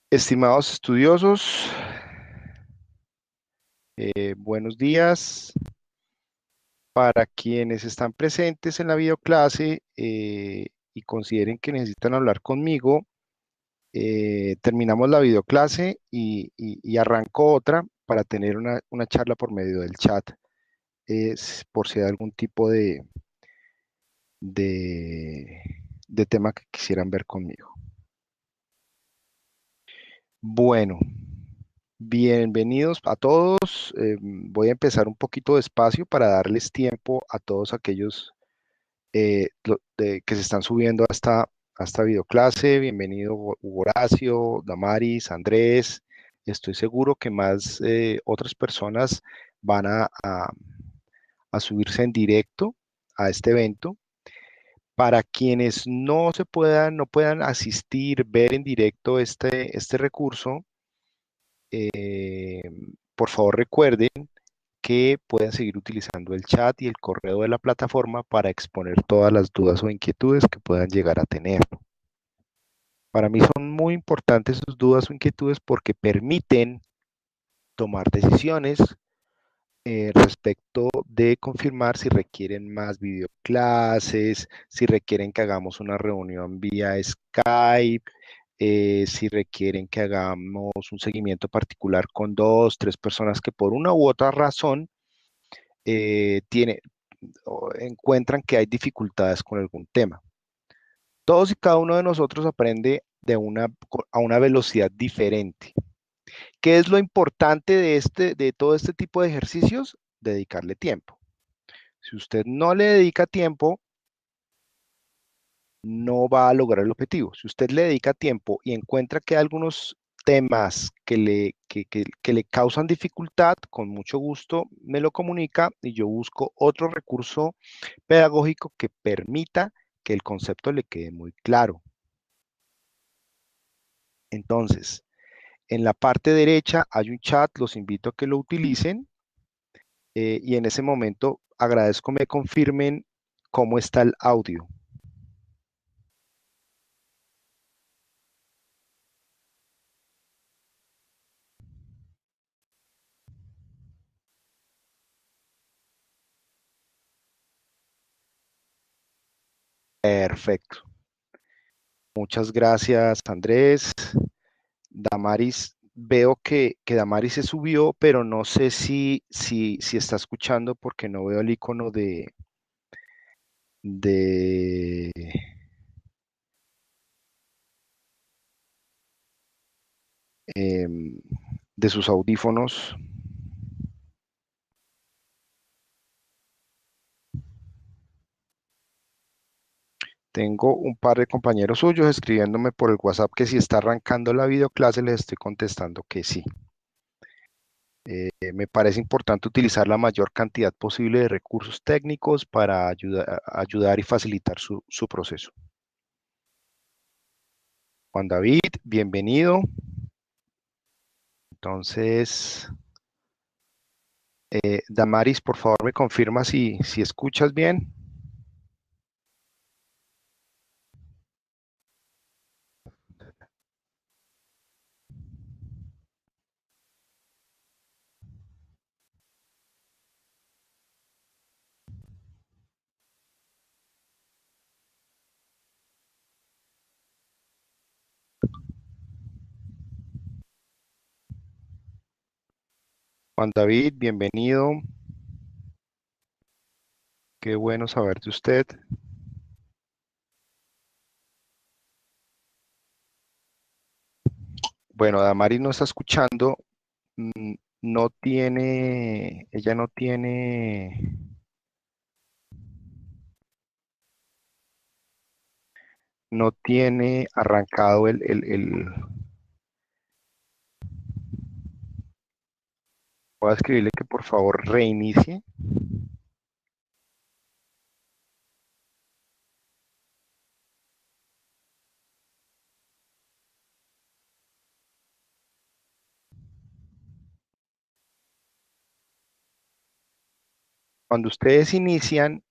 Estimados estudiosos, buenos días. Para quienes están presentes en la videoclase y consideren que necesitan hablar conmigo, terminamos la videoclase y arranco otra para tener una charla por medio del chat, por si hay algún tipo de, de tema que quisieran ver conmigo. Bueno, bienvenidos a todos. Voy a empezar un poquito despacio para darles tiempo a todos aquellos que se están subiendo a esta videoclase. Bienvenido Hugo Horacio, Damaris, Andrés. Estoy seguro que más otras personas van a subirse en directo a este evento. Para quienes no puedan asistir, ver en directo este recurso, eh, por favor recuerden que pueden seguir utilizando el chat y el correo de la plataforma para exponer todas las dudas o inquietudes que puedan llegar a tener. Para mí son muy importantes sus dudas o inquietudes porque permiten tomar decisiones respecto de confirmar si requieren más videoclases, si requieren que hagamos una reunión vía Skype, si requieren que hagamos un seguimiento particular con dos, tres personas que por una u otra razón tiene, o encuentran que hay dificultades con algún tema. Todos y cada uno de nosotros aprende a una velocidad diferente. ¿Qué es lo importante de todo este tipo de ejercicios? Dedicarle tiempo. Si usted no le dedica tiempo, no va a lograr el objetivo. Si usted le dedica tiempo y encuentra que hay algunos temas que le causan dificultad, con mucho gusto me lo comunica y yo busco otro recurso pedagógico que permita que el concepto le quede muy claro. Entonces, en la parte derecha hay un chat, los invito a que lo utilicen y en ese momento agradezco me confirmen cómo está el audio. Perfecto. Muchas gracias, Andrés. Damaris, veo que Damaris se subió, pero no sé si está escuchando porque no veo el icono de, em, de sus audífonos. Tengo un par de compañeros suyos escribiéndome por el WhatsApp que si está arrancando la videoclase les estoy contestando que sí. Me parece importante utilizar la mayor cantidad posible de recursos técnicos para ayudar y facilitar su proceso. Juan David, bienvenido. Entonces, Damaris, por favor, me confirma si escuchas bien. Juan David, bienvenido. Qué bueno saber de usted. Bueno, Damaris no está escuchando. mm, No tiene, ella no tiene arrancado voy a escribirle que por favor reinicie. Cuando ustedes inician,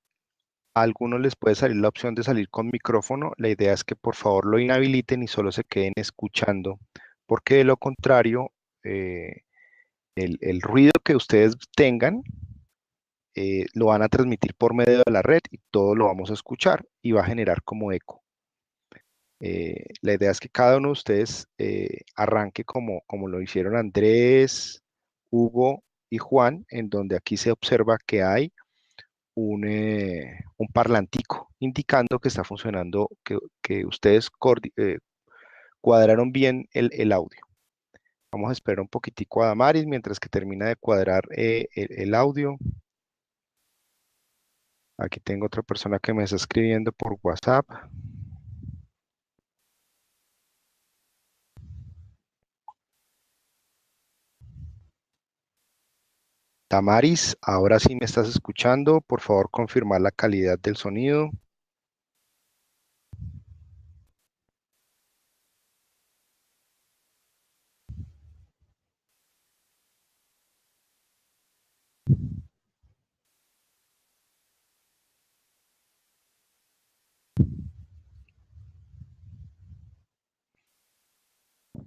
a algunos les puede salir la opción de salir con micrófono. La idea es que por favor lo inhabiliten y solo se queden escuchando porque de lo contrario, el ruido que ustedes tengan lo van a transmitir por medio de la red y todo lo vamos a escuchar y va a generar como eco. La idea es que cada uno de ustedes arranque como lo hicieron Andrés, Hugo y Juan, en donde aquí se observa que hay un parlantico indicando que está funcionando, que ustedes cuadraron bien el audio. Vamos a esperar un poquitico a Damaris mientras que termina de cuadrar el audio. Aquí tengo otra persona que me está escribiendo por WhatsApp. Damaris, ahora sí me estás escuchando. Por favor, confirmar la calidad del sonido.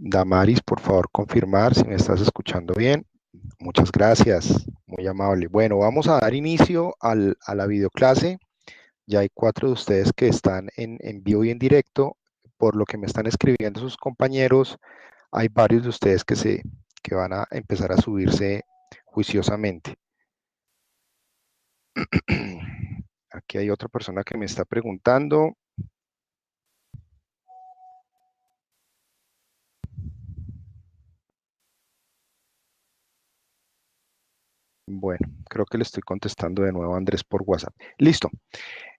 Damaris, por favor, confirmar si me estás escuchando bien. Muchas gracias, muy amable. Bueno, vamos a dar inicio a la videoclase. Ya hay 4 de ustedes que están en vivo y en directo. Por lo que me están escribiendo sus compañeros, hay varios de ustedes que van a empezar a subirse juiciosamente. Aquí hay otra persona que me está preguntando. Bueno, creo que le estoy contestando de nuevo a Andrés por WhatsApp. Listo.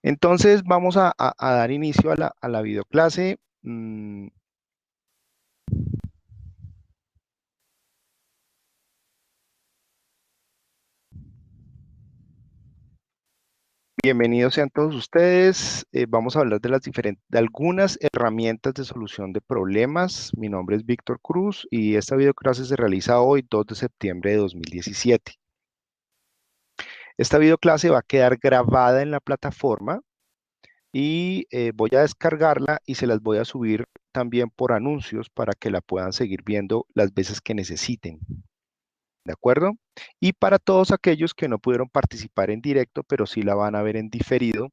Entonces vamos a dar inicio a la videoclase. Bienvenidos sean todos ustedes. Vamos a hablar de algunas herramientas de solución de problemas. Mi nombre es Víctor Cruz y esta videoclase se realiza hoy, 2 de septiembre de 2017. Esta videoclase va a quedar grabada en la plataforma y voy a descargarla y se las voy a subir también por anuncios para que la puedan seguir viendo las veces que necesiten. ¿De acuerdo? Y para todos aquellos que no pudieron participar en directo, pero sí la van a ver en diferido,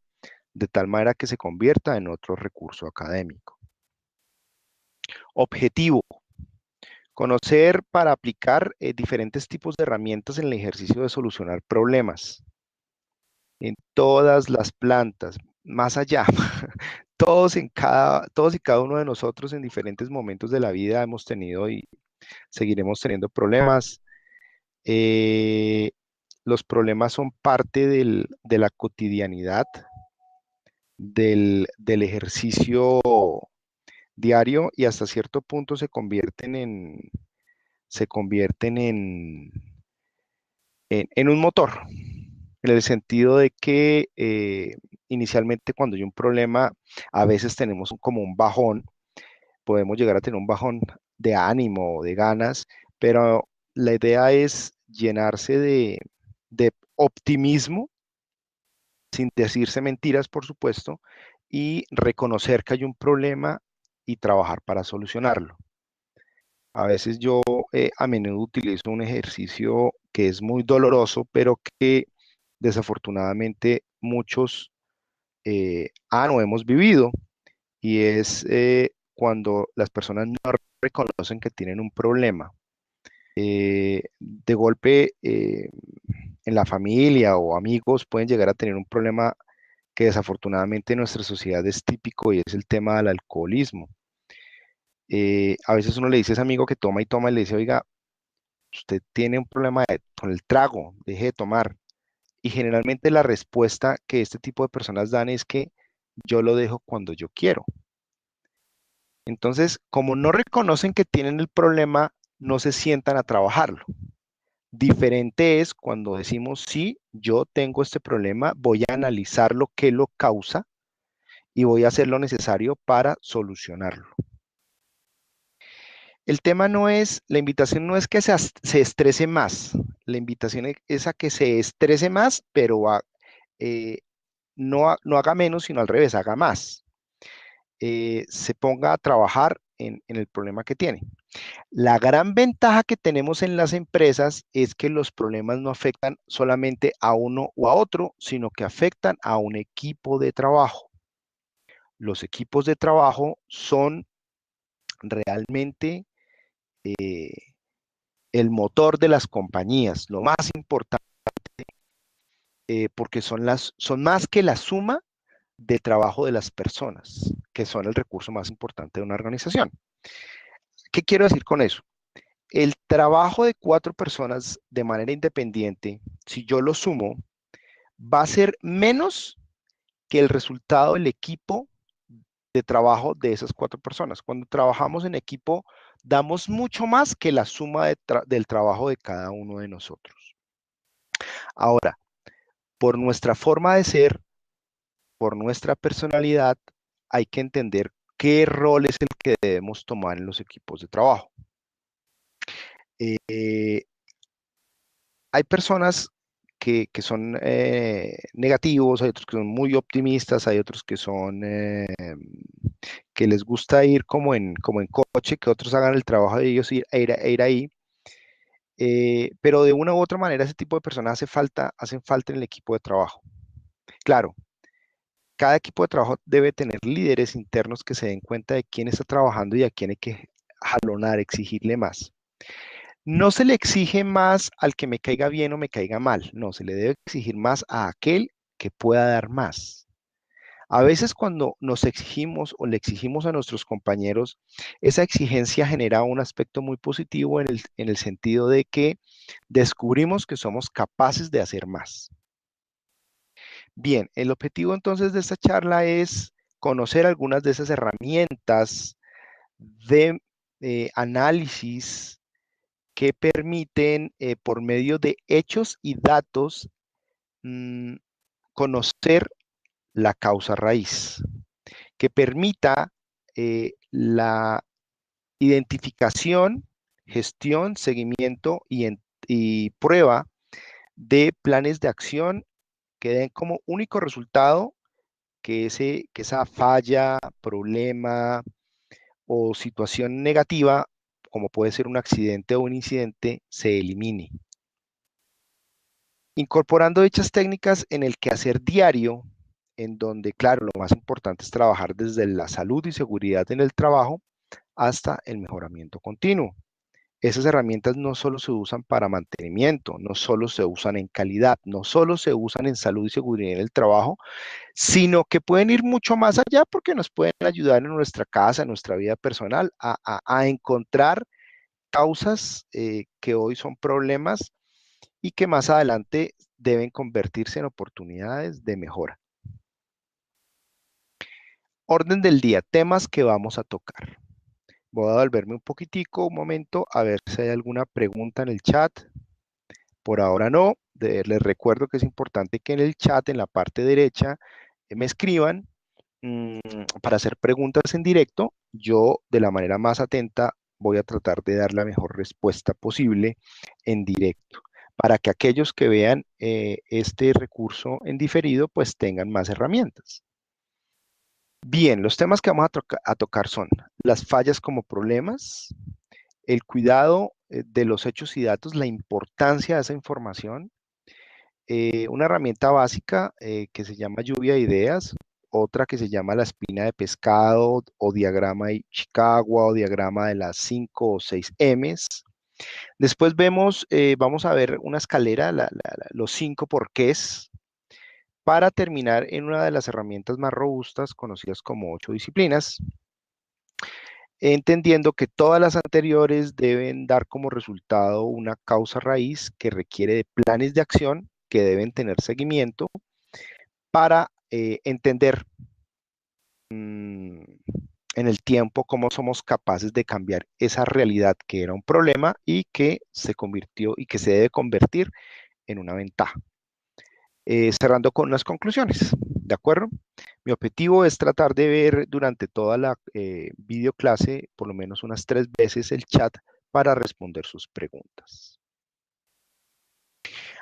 de tal manera que se convierta en otro recurso académico. Objetivo: conocer para aplicar diferentes tipos de herramientas en el ejercicio de solucionar problemas en todas las plantas, más allá. Todos y cada uno de nosotros en diferentes momentos de la vida hemos tenido y seguiremos teniendo problemas. Eh, los problemas son parte de la cotidianidad, del ejercicio diario y hasta cierto punto se convierten en un motor, en el sentido de que inicialmente cuando hay un problema, a veces tenemos como un bajón, podemos llegar a tener un bajón de ánimo o de ganas, pero la idea es llenarse de optimismo, sin decirse mentiras, por supuesto, y reconocer que hay un problema y trabajar para solucionarlo. A veces yo a menudo utilizo un ejercicio que es muy doloroso, pero que desafortunadamente muchos han o hemos vivido, y es cuando las personas no reconocen que tienen un problema. De golpe, en la familia o amigos pueden llegar a tener un problema que desafortunadamente en nuestra sociedad es típico y es el tema del alcoholismo. A veces uno le dice a ese amigo que toma y toma y le dice, oiga, usted tiene un problema con el trago, deje de tomar. Y generalmente la respuesta que este tipo de personas dan es que yo lo dejo cuando yo quiero. Entonces, como no reconocen que tienen el problema, no se sientan a trabajarlo. Diferente es cuando decimos, sí, yo tengo este problema, voy a analizar lo que lo causa y voy a hacer lo necesario para solucionarlo. El tema no es, la invitación no es que se estrese más, la invitación es a que se estrese más, pero eh, no haga menos, sino al revés, haga más. Se ponga a trabajar en el problema que tiene. La gran ventaja que tenemos en las empresas es que los problemas no afectan solamente a uno o a otro, sino que afectan a un equipo de trabajo. Los equipos de trabajo son realmente eh, el motor de las compañías, lo más importante, porque son más que la suma de trabajo de las personas, que son el recurso más importante de una organización. ¿Qué quiero decir con eso? El trabajo de 4 personas de manera independiente, si yo lo sumo, va a ser menos que el resultado del equipo de trabajo de esas 4 personas. Cuando trabajamos en equipo, damos mucho más que la suma del trabajo de cada uno de nosotros. Ahora, por nuestra forma de ser, por nuestra personalidad, hay que entender qué rol es el que debemos tomar en los equipos de trabajo. Eh, Hay personas que son negativos, hay otros que son muy optimistas, hay otros que son que les gusta ir como en coche, que otros hagan el trabajo de ellos e ir ahí. Pero de una u otra manera ese tipo de personas hacen falta en el equipo de trabajo. Claro, cada equipo de trabajo debe tener líderes internos que se den cuenta de quién está trabajando y a quién hay que jalonar, exigirle más. No se le exige más al que me caiga bien o me caiga mal, no, se le debe exigir más a aquel que pueda dar más. A veces cuando nos exigimos o le exigimos a nuestros compañeros, esa exigencia genera un aspecto muy positivo en el sentido de que descubrimos que somos capaces de hacer más. Bien, el objetivo entonces de esta charla es conocer algunas de esas herramientas de análisis que permiten, por medio de hechos y datos, mm, conocer la causa raíz, que permita la identificación, gestión, seguimiento y prueba de planes de acción que den como único resultado que esa falla, problema o situación negativa, como puede ser un accidente o un incidente, se elimine. Incorporando dichas técnicas en el quehacer diario, en donde, claro, lo más importante es trabajar desde la salud y seguridad en el trabajo hasta el mejoramiento continuo. Esas herramientas no solo se usan para mantenimiento, no solo se usan en calidad, no solo se usan en salud y seguridad en el trabajo, sino que pueden ir mucho más allá porque nos pueden ayudar en nuestra casa, en nuestra vida personal, a encontrar causas que hoy son problemas y que más adelante deben convertirse en oportunidades de mejora. Orden del día, temas que vamos a tocar. Voy a volverme un poquitico, un momento, a ver si hay alguna pregunta en el chat. Por ahora no. Les recuerdo que es importante que en el chat, en la parte derecha, me escriban para hacer preguntas en directo. Yo, de la manera más atenta, voy a tratar de dar la mejor respuesta posible en directo, para que aquellos que vean este recurso en diferido, pues tengan más herramientas. Bien, los temas que vamos a tocar son las fallas como problemas, el cuidado de los hechos y datos, la importancia de esa información, una herramienta básica que se llama lluvia de ideas, otra que se llama la espina de pescado o diagrama de Chicago o diagrama de las 5 o 6 M's. Después vamos a ver una escalera, los 5 porqués, para terminar en una de las herramientas más robustas conocidas como 8 disciplinas, entendiendo que todas las anteriores deben dar como resultado una causa raíz que requiere de planes de acción que deben tener seguimiento para entender en el tiempo cómo somos capaces de cambiar esa realidad que era un problema y que se convirtió y que se debe convertir en una ventaja. Cerrando con las conclusiones, ¿de acuerdo? Mi objetivo es tratar de ver durante toda la videoclase por lo menos unas 3 veces el chat para responder sus preguntas.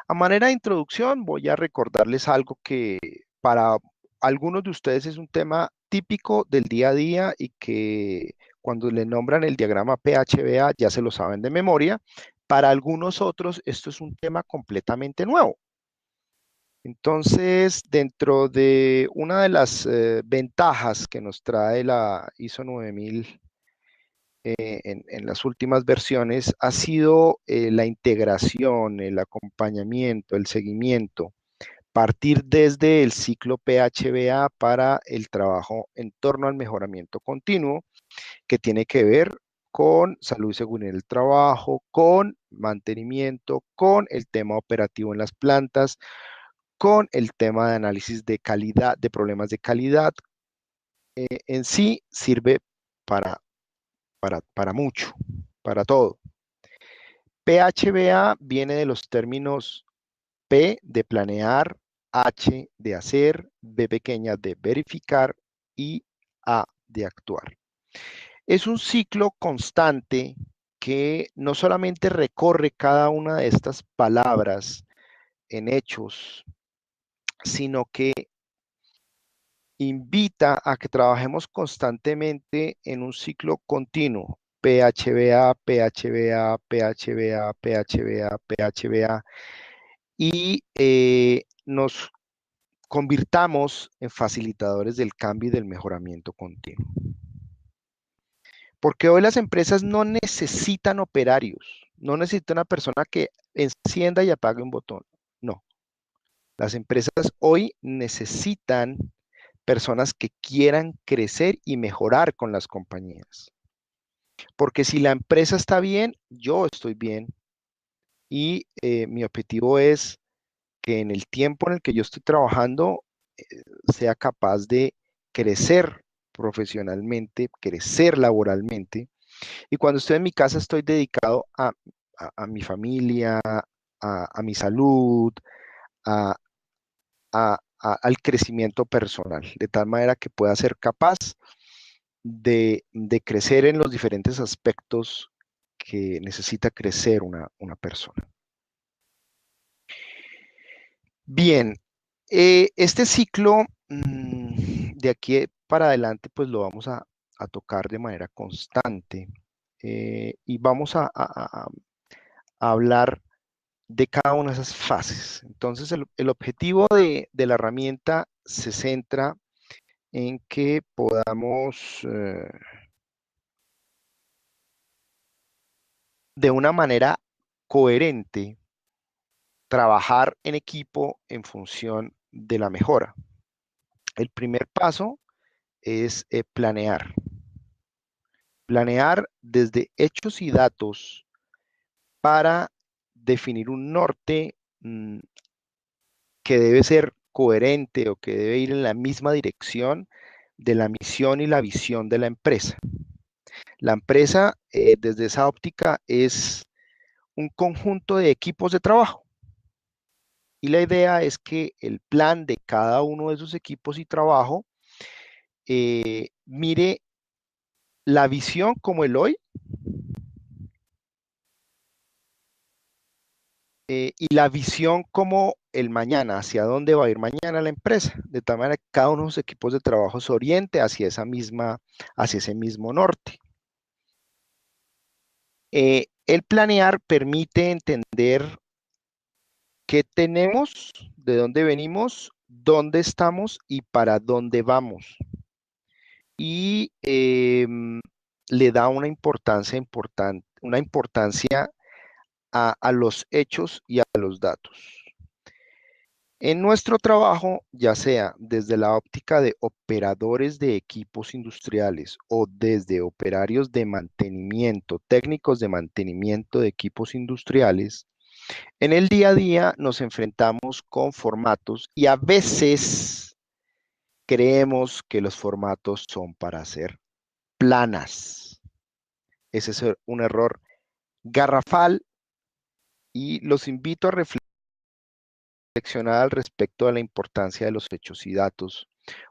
A manera de introducción, voy a recordarles algo que para algunos de ustedes es un tema típico del día a día y que cuando le nombran el diagrama PHBA ya se lo saben de memoria. Para algunos otros esto es un tema completamente nuevo. Entonces, dentro de una de las ventajas que nos trae la ISO 9000 en las últimas versiones ha sido la integración, el acompañamiento, el seguimiento, partir desde el ciclo PHBA para el trabajo en torno al mejoramiento continuo, que tiene que ver con salud y seguridad del trabajo, con mantenimiento, con el tema operativo en las plantas, con el tema de análisis de calidad, de problemas de calidad. En sí sirve para, para mucho, para todo. PHBA viene de los términos P de planear, H de hacer, B pequeña de verificar y A de actuar. Es un ciclo constante que no solamente recorre cada una de estas palabras en hechos, sino que invita a que trabajemos constantemente en un ciclo continuo. PHBA, PHBA, PHBA, PHBA, PHBA, y nos convirtamos en facilitadores del cambio y del mejoramiento continuo. Porque hoy las empresas no necesitan operarios, no necesitan una persona que encienda y apague un botón. No, las empresas hoy necesitan personas que quieran crecer y mejorar con las compañías. Porque si la empresa está bien, yo estoy bien. Y mi objetivo es que en el tiempo en el que yo estoy trabajando eh, sea capaz de crecer profesionalmente, crecer laboralmente. Y cuando estoy en mi casa estoy dedicado a mi familia, a mi salud, a, al crecimiento personal, de tal manera que pueda ser capaz de crecer en los diferentes aspectos que necesita crecer una persona. Bien, este ciclo de aquí para adelante pues lo vamos a tocar de manera constante y vamos a hablar de cada una de esas fases. Entonces el objetivo de la herramienta se centra en que podamos de una manera coherente trabajar en equipo en función de la mejora. El primer paso es planear. Planear desde hechos y datos para definir un norte que debe ser coherente o que debe ir en la misma dirección de la misión y la visión de la empresa. La empresa, desde esa óptica, es un conjunto de equipos de trabajo. Y la idea es que el plan de cada uno de esos equipos y trabajo mire la visión como el hoy y la visión como el mañana, hacia dónde va a ir mañana la empresa, de tal manera que cada uno de los equipos de trabajo se oriente hacia hacia ese mismo norte. El planear permite entender qué tenemos, de dónde venimos, dónde estamos y para dónde vamos. Y le da una importancia importante, una importancia a los hechos y a los datos. En nuestro trabajo, ya sea desde la óptica de operadores de equipos industriales o desde operarios de mantenimiento, técnicos de mantenimiento de equipos industriales, en el día a día nos enfrentamos con formatos y a veces creemos que los formatos son para hacer planas. Ese es un error garrafal y los invito a reflexionar al respecto de la importancia de los hechos y datos,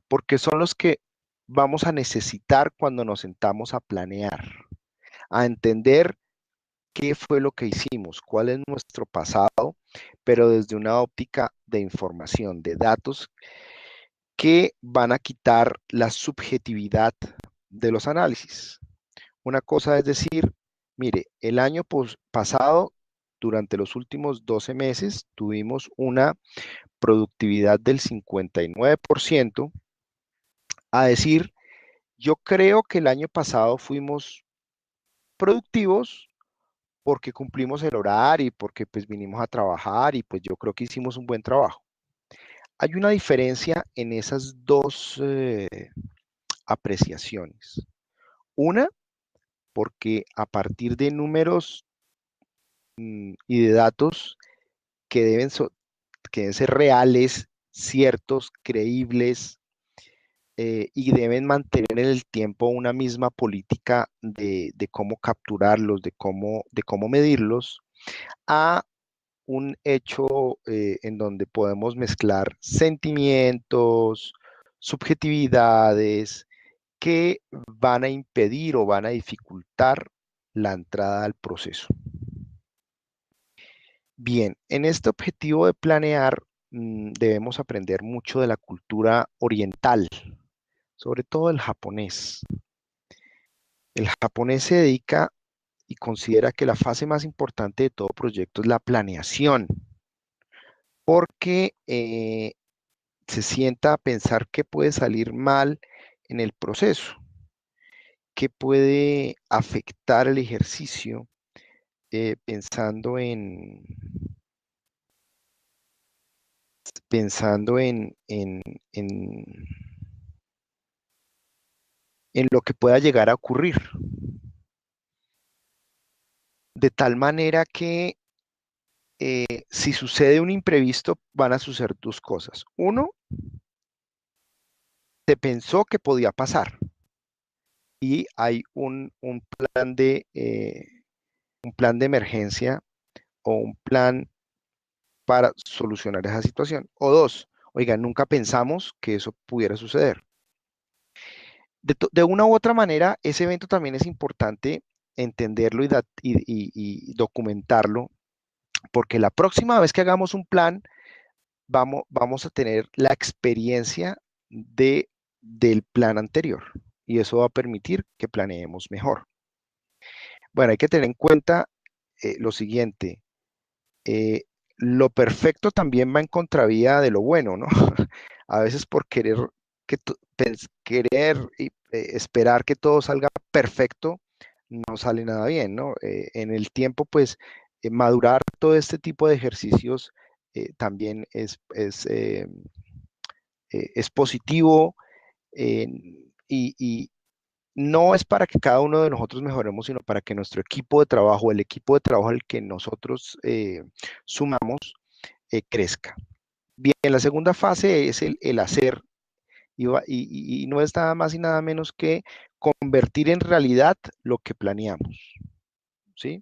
porque son los que vamos a necesitar cuando nos sentamos a planear, a entender qué fue lo que hicimos, cuál es nuestro pasado, pero desde una óptica de información, de datos que van a quitar la subjetividad de los análisis. Una cosa es decir, mire, el año pasado, durante los últimos 12 meses, tuvimos una productividad del 59%, a decir, yo creo que el año pasado fuimos productivos porque cumplimos el horario y porque pues vinimos a trabajar y pues yo creo que hicimos un buen trabajo. Hay una diferencia en esas dos apreciaciones. Una, porque a partir de números y de datos que que deben ser reales, ciertos, creíbles, y deben mantener en el tiempo una misma política de cómo capturarlos, de cómo medirlos, a un hecho en donde podemos mezclar sentimientos, subjetividades que van a impedir o van a dificultar la entrada al proceso. Bien, en este objetivo de planear debemos aprender mucho de la cultura oriental, sobre todo el japonés. El japonés se dedica y considera que la fase más importante de todo proyecto es la planeación, porque se sienta a pensar qué puede salir mal en el proceso, qué puede afectar el ejercicio, pensando en, en lo que pueda llegar a ocurrir. De tal manera que si sucede un imprevisto, van a suceder dos cosas. Uno, se pensó que podía pasar y hay un plan de emergencia o un plan para solucionar esa situación. O dos, oiga, nunca pensamos que eso pudiera suceder. De una u otra manera, ese evento también es importante entenderlo y documentarlo, porque la próxima vez que hagamos un plan, vamos a tener la experiencia del plan anterior y eso va a permitir que planeemos mejor. Bueno, hay que tener en cuenta lo siguiente. eh, lo perfecto también va en contravía de lo bueno, ¿no? A veces por querer y esperar que todo salga perfecto, no sale nada bien, ¿no? En el tiempo, pues, madurar todo este tipo de ejercicios también es positivo, eh, y no es para que cada uno de nosotros mejoremos, sino para que nuestro equipo de trabajo, el equipo de trabajo al que nosotros sumamos, crezca. Bien, la segunda fase es el hacer y no es nada más y nada menos que convertir en realidad lo que planeamos, ¿sí?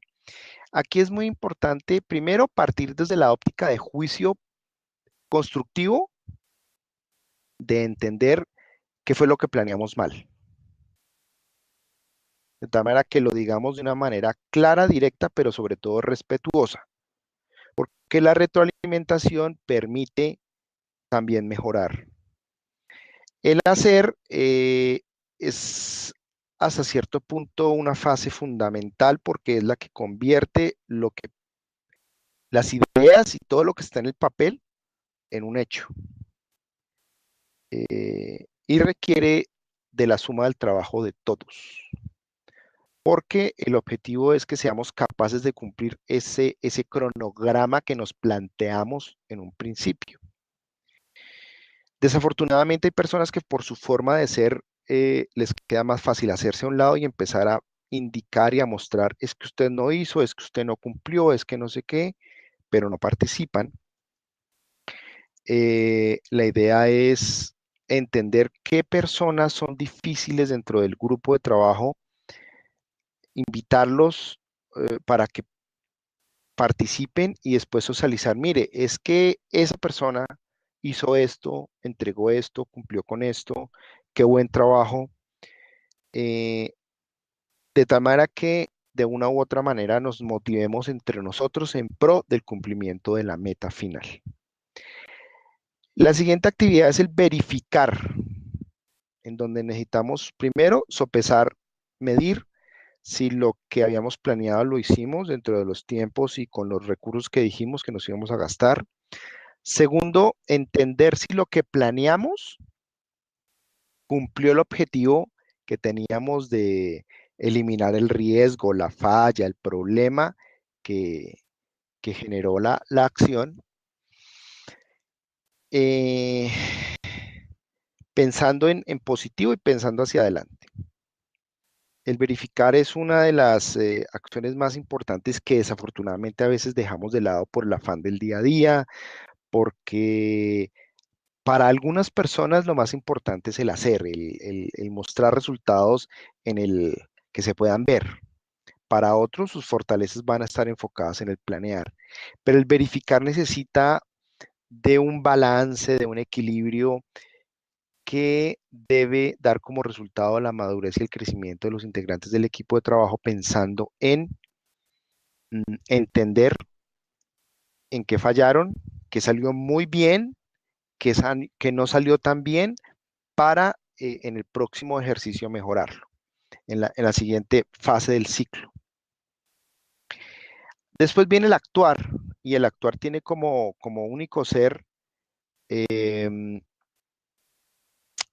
Aquí es muy importante, primero, partir desde la óptica de juicio constructivo, de entender qué fue lo que planeamos mal. De tal manera que lo digamos de una manera clara, directa, pero sobre todo respetuosa, porque la retroalimentación permite también mejorar. El hacer es hasta cierto punto una fase fundamental porque es la que convierte las ideas y todo lo que está en el papel en un hecho, y requiere de la suma del trabajo de todos, porque el objetivo es que seamos capaces de cumplir ese cronograma que nos planteamos en un principio. Desafortunadamente hay personas que por su forma de ser les queda más fácil hacerse a un lado y empezar a indicar y a mostrar, es que usted no hizo, es que usted no cumplió, es que no sé qué, pero no participan. La idea es entender qué personas son difíciles dentro del grupo de trabajo, invitarlos para que participen y después socializar. Mire, es que esa persona hizo esto, entregó esto, cumplió con esto, qué buen trabajo. eh, de tal manera que de una u otra manera nos motivemos entre nosotros en pro del cumplimiento de la meta final. La siguiente actividad es el verificar, en donde necesitamos primero sopesar, medir si lo que habíamos planeado lo hicimos dentro de los tiempos y con los recursos que dijimos que nos íbamos a gastar. Segundo, entender si lo que planeamos cumplió el objetivo que teníamos de eliminar el riesgo, la falla, el problema que, que generó la acción. Eh, Pensando en positivo y pensando hacia adelante. El verificar es una de las acciones más importantes que desafortunadamente a veces dejamos de lado por el afán del día a día, porque para algunas personas lo más importante es el hacer, el mostrar resultados en el que se puedan ver. Para otros sus fortalezas van a estar enfocadas en el planear, pero el verificar necesita de un balance, de un equilibrio que debe dar como resultado la madurez y el crecimiento de los integrantes del equipo de trabajo pensando en entender en qué fallaron, qué salió muy bien, qué no salió tan bien para en el próximo ejercicio mejorarlo, en la siguiente fase del ciclo. Después viene el actuar y el actuar tiene como único ser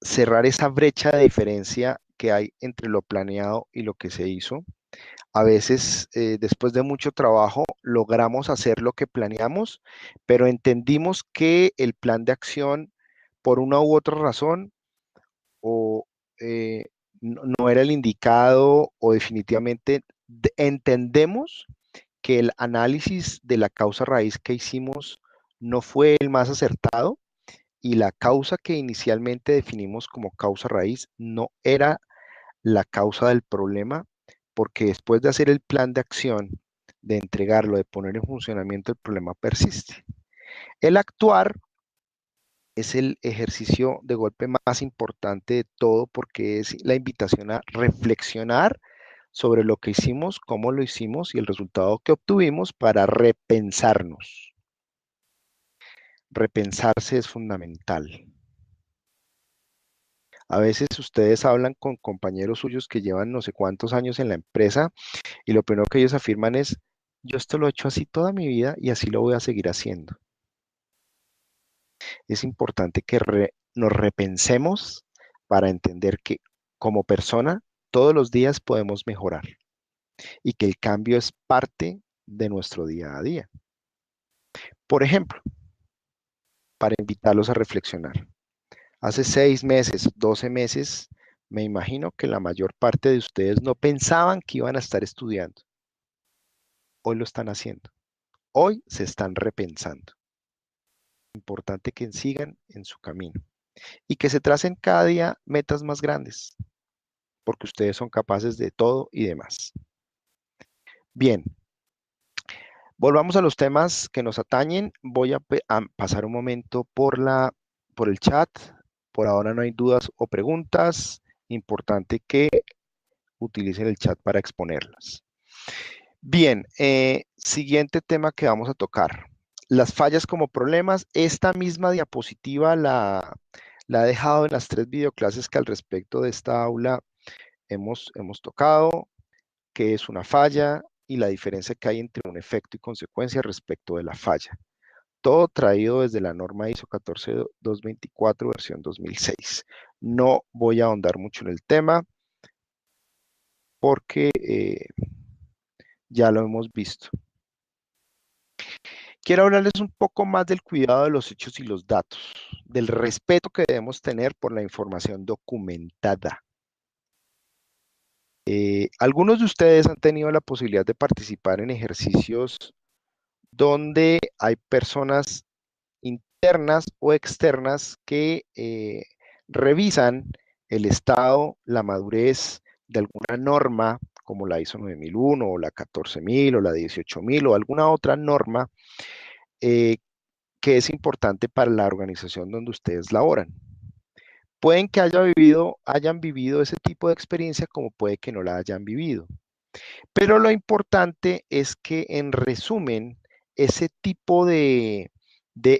cerrar esa brecha de diferencia que hay entre lo planeado y lo que se hizo. A veces, después de mucho trabajo, logramos hacer lo que planeamos, pero entendimos que el plan de acción, por una u otra razón, o no era el indicado, o definitivamente entendemos que el análisis de la causa raíz que hicimos no fue el más acertado y la causa que inicialmente definimos como causa raíz no era la causa del problema, porque después de hacer el plan de acción, de entregarlo, de poner en funcionamiento, el problema persiste. El actuar es el ejercicio de golpe más importante de todo porque es la invitación a reflexionar sobre lo que hicimos, cómo lo hicimos y el resultado que obtuvimos para repensarnos. Repensarse es fundamental. A veces ustedes hablan con compañeros suyos que llevan no sé cuántos años en la empresa y lo primero que ellos afirman es, yo esto lo he hecho así toda mi vida y así lo voy a seguir haciendo. Es importante que nos repensemos para entender que como persona todos los días podemos mejorar y que el cambio es parte de nuestro día a día. Por ejemplo, para invitarlos a reflexionar. Hace 6 meses, 12 meses, me imagino que la mayor parte de ustedes no pensaban que iban a estar estudiando. Hoy lo están haciendo. Hoy se están repensando. Importante que sigan en su camino y que se tracen cada día metas más grandes, porque ustedes son capaces de todo y demás. Bien, volvamos a los temas que nos atañen. Voy a pasar un momento por el chat. Por ahora no hay dudas o preguntas. Importante que utilicen el chat para exponerlas. Bien, siguiente tema que vamos a tocar. Las fallas como problemas. Esta misma diapositiva la he dejado en las 3 videoclases que al respecto de esta aula hemos tocado, qué es una falla y la diferencia que hay entre un efecto y consecuencia respecto de la falla. Todo traído desde la norma ISO 14224 versión 2006. No voy a ahondar mucho en el tema porque ya lo hemos visto. Quiero hablarles un poco más del cuidado de los hechos y los datos, del respeto que debemos tener por la información documentada. Algunos de ustedes han tenido la posibilidad de participar en ejercicios donde hay personas internas o externas que revisan el estado, la madurez de alguna norma, como la ISO 9001 o la 14000 o la 18000 o alguna otra norma eh, que es importante para la organización donde ustedes laboran. Pueden que hayan vivido ese tipo de experiencia como puede que no la hayan vivido. Pero lo importante es que en resumen, ese tipo de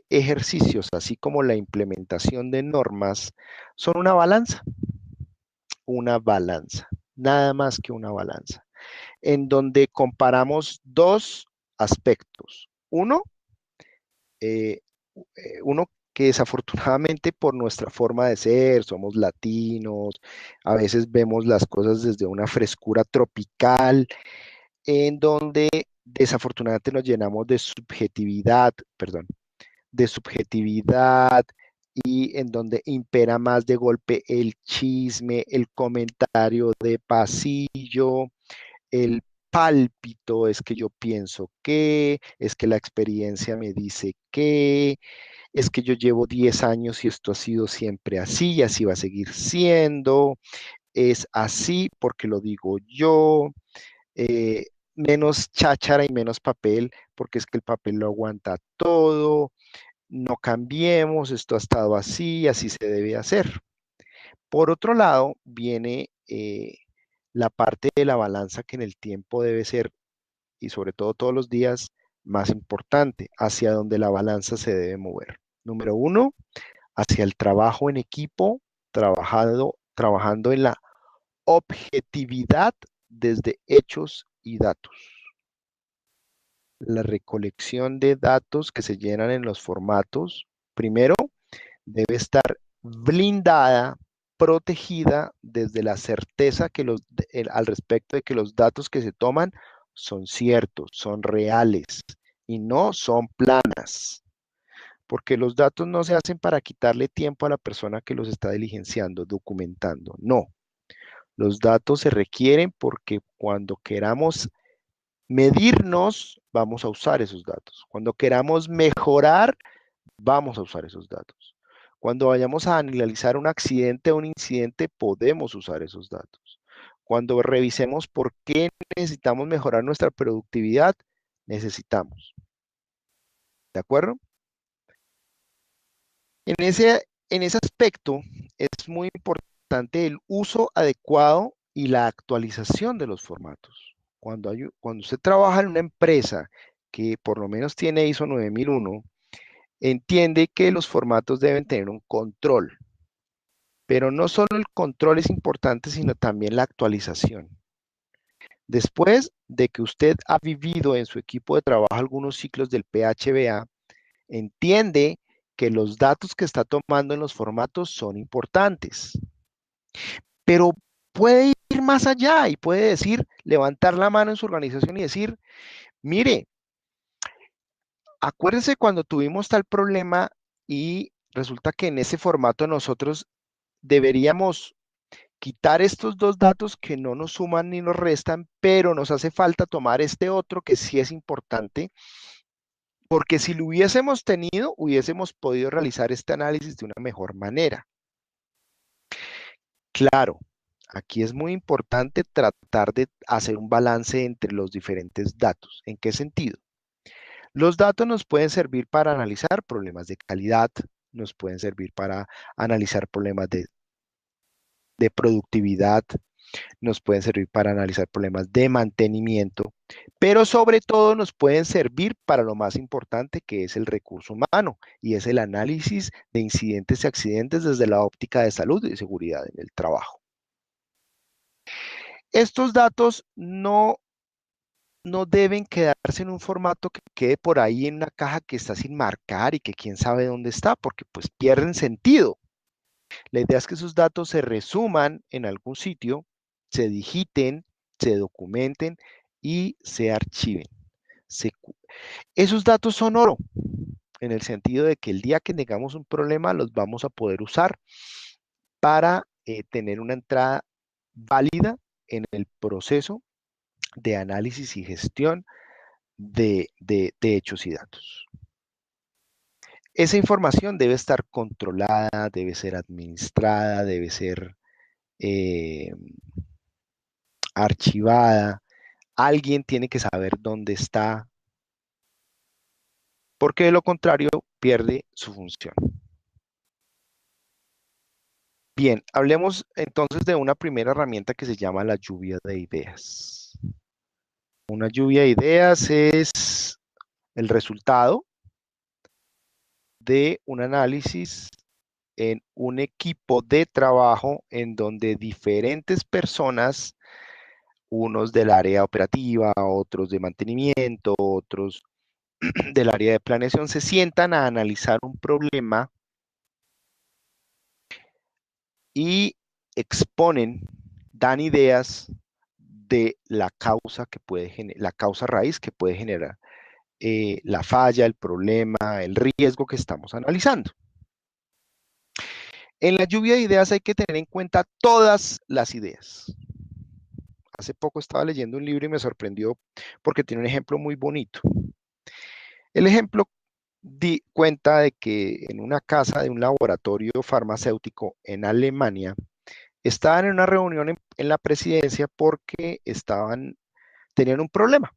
ejercicios, así como la implementación de normas, son una balanza, nada más que una balanza. en donde comparamos dos aspectos. Eh, uno que desafortunadamente por nuestra forma de ser, somos latinos, a veces vemos las cosas desde una frescura tropical, en donde desafortunadamente nos llenamos de subjetividad, perdón, de subjetividad y en donde impera más de golpe el chisme, el comentario de pasillo, el pálpito, es que yo pienso que, es que la experiencia me dice que, es que yo llevo 10 años y esto ha sido siempre así y así va a seguir siendo, es así porque lo digo yo, eh, menos cháchara y menos papel porque es que el papel lo aguanta todo, no cambiemos, esto ha estado así, así se debe hacer. Por otro lado, viene la parte de la balanza que en el tiempo debe ser, y sobre todo todos los días, más importante, hacia donde la balanza se debe mover. Número uno, hacia el trabajo en equipo, trabajando en la objetividad desde hechos y datos. La recolección de datos que se llenan en los formatos, primero, debe estar blindada, protegida desde la certeza que al respecto de que los datos que se toman son ciertos, son reales y no son planas, porque los datos no se hacen para quitarle tiempo a la persona que los está diligenciando, documentando, no. Los datos se requieren porque cuando queramos medirnos, vamos a usar esos datos. Cuando queramos mejorar, vamos a usar esos datos. Cuando vayamos a analizar un accidente o un incidente, podemos usar esos datos. Cuando revisemos por qué necesitamos mejorar nuestra productividad, necesitamos. ¿De acuerdo? En ese aspecto es muy importante el uso adecuado y la actualización de los formatos. Cuando usted trabaja en una empresa que por lo menos tiene ISO 9001, entiende que los formatos deben tener un control. Pero no solo el control es importante, sino también la actualización. Después de que usted ha vivido en su equipo de trabajo algunos ciclos del PHBA, entiende que los datos que está tomando en los formatos son importantes. Pero puede ir más allá y puede decir, levantar la mano en su organización y decir, mire, acuérdese cuando tuvimos tal problema y resulta que en ese formato nosotros deberíamos quitar estos dos datos que no nos suman ni nos restan, pero nos hace falta tomar este otro que sí es importante, porque si lo hubiésemos tenido, hubiésemos podido realizar este análisis de una mejor manera. Claro, aquí es muy importante tratar de hacer un balance entre los diferentes datos. ¿En qué sentido? Los datos nos pueden servir para analizar problemas de calidad, nos pueden servir para analizar problemas de productividad, nos pueden servir para analizar problemas de mantenimiento, pero sobre todo nos pueden servir para lo más importante que es el recurso humano y es el análisis de incidentes y accidentes desde la óptica de salud y seguridad en el trabajo. Estos datos no deben quedarse en un formato que quede por ahí en una caja que está sin marcar y que quién sabe dónde está, porque pues pierden sentido. La idea es que esos datos se resuman en algún sitio, se digiten, se documenten y se archiven. Se Esos datos son oro, en el sentido de que el día que tengamos un problema los vamos a poder usar para tener una entrada válida en el proceso de análisis y gestión de hechos y datos. Esa información debe estar controlada, debe ser administrada, debe ser eh, archivada. Alguien tiene que saber dónde está, porque de lo contrario pierde su función. Bien, hablemos entonces de una primera herramienta que se llama la lluvia de ideas. Una lluvia de ideas es el resultado de un análisis en un equipo de trabajo en donde diferentes personas unos del área operativa, otros de mantenimiento, otros del área de planeación, se sientan a analizar un problema y exponen, dan ideas de la causa que puede la causa raíz que puede generar la falla, el problema, el riesgo que estamos analizando. En la lluvia de ideas hay que tener en cuenta todas las ideas. Hace poco estaba leyendo un libro y me sorprendió porque tiene un ejemplo muy bonito. El ejemplo cuenta de que en una casa de un laboratorio farmacéutico en Alemania estaban en una reunión en la presidencia porque tenían un problema.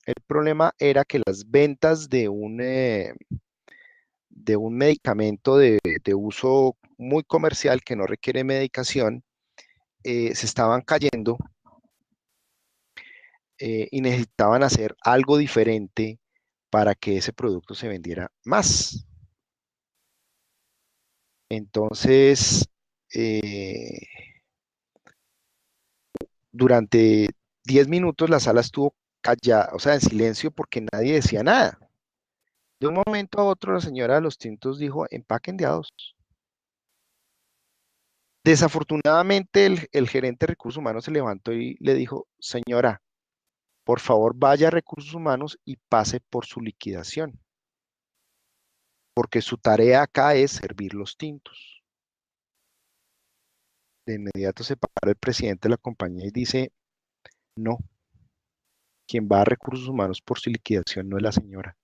El problema era que las ventas de un medicamento de uso muy comercial que no requiere medicación se estaban cayendo y necesitaban hacer algo diferente para que ese producto se vendiera más. Entonces, eh, durante 10 minutos la sala estuvo callada, o sea, en silencio porque nadie decía nada. De un momento a otro, la señora de los tintos dijo, empaquen de a dos. Desafortunadamente, el gerente de recursos humanos se levantó y le dijo, señora, por favor vaya a recursos humanos y pase por su liquidación, porque su tarea acá es servir los tintos. De inmediato se para el presidente de la compañía y dice, no, quien va a recursos humanos por su liquidación no es la señora,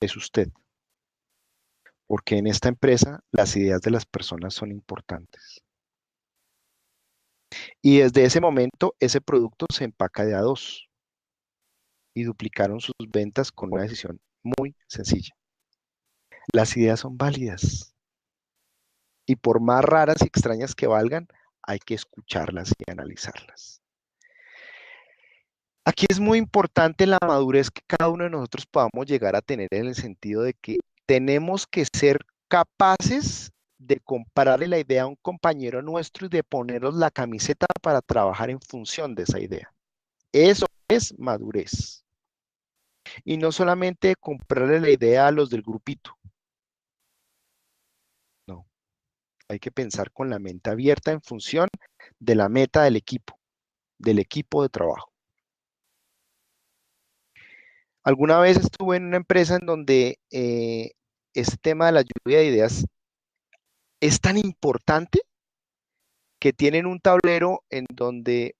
es usted, porque en esta empresa las ideas de las personas son importantes. Y desde ese momento, ese producto se empaca de a dos y duplicaron sus ventas con una decisión muy sencilla. Las ideas son válidas y por más raras y extrañas que valgan, hay que escucharlas y analizarlas. Aquí es muy importante la madurez que cada uno de nosotros podamos llegar a tener en el sentido de que tenemos que ser capaces de comprarle la idea a un compañero nuestro y de ponernos la camiseta para trabajar en función de esa idea. Eso es madurez. Y no solamente comprarle la idea a los del grupito. No, hay que pensar con la mente abierta en función de la meta del equipo de trabajo. Alguna vez estuve en una empresa en donde este tema de la lluvia de ideas es tan importante que tienen un tablero en donde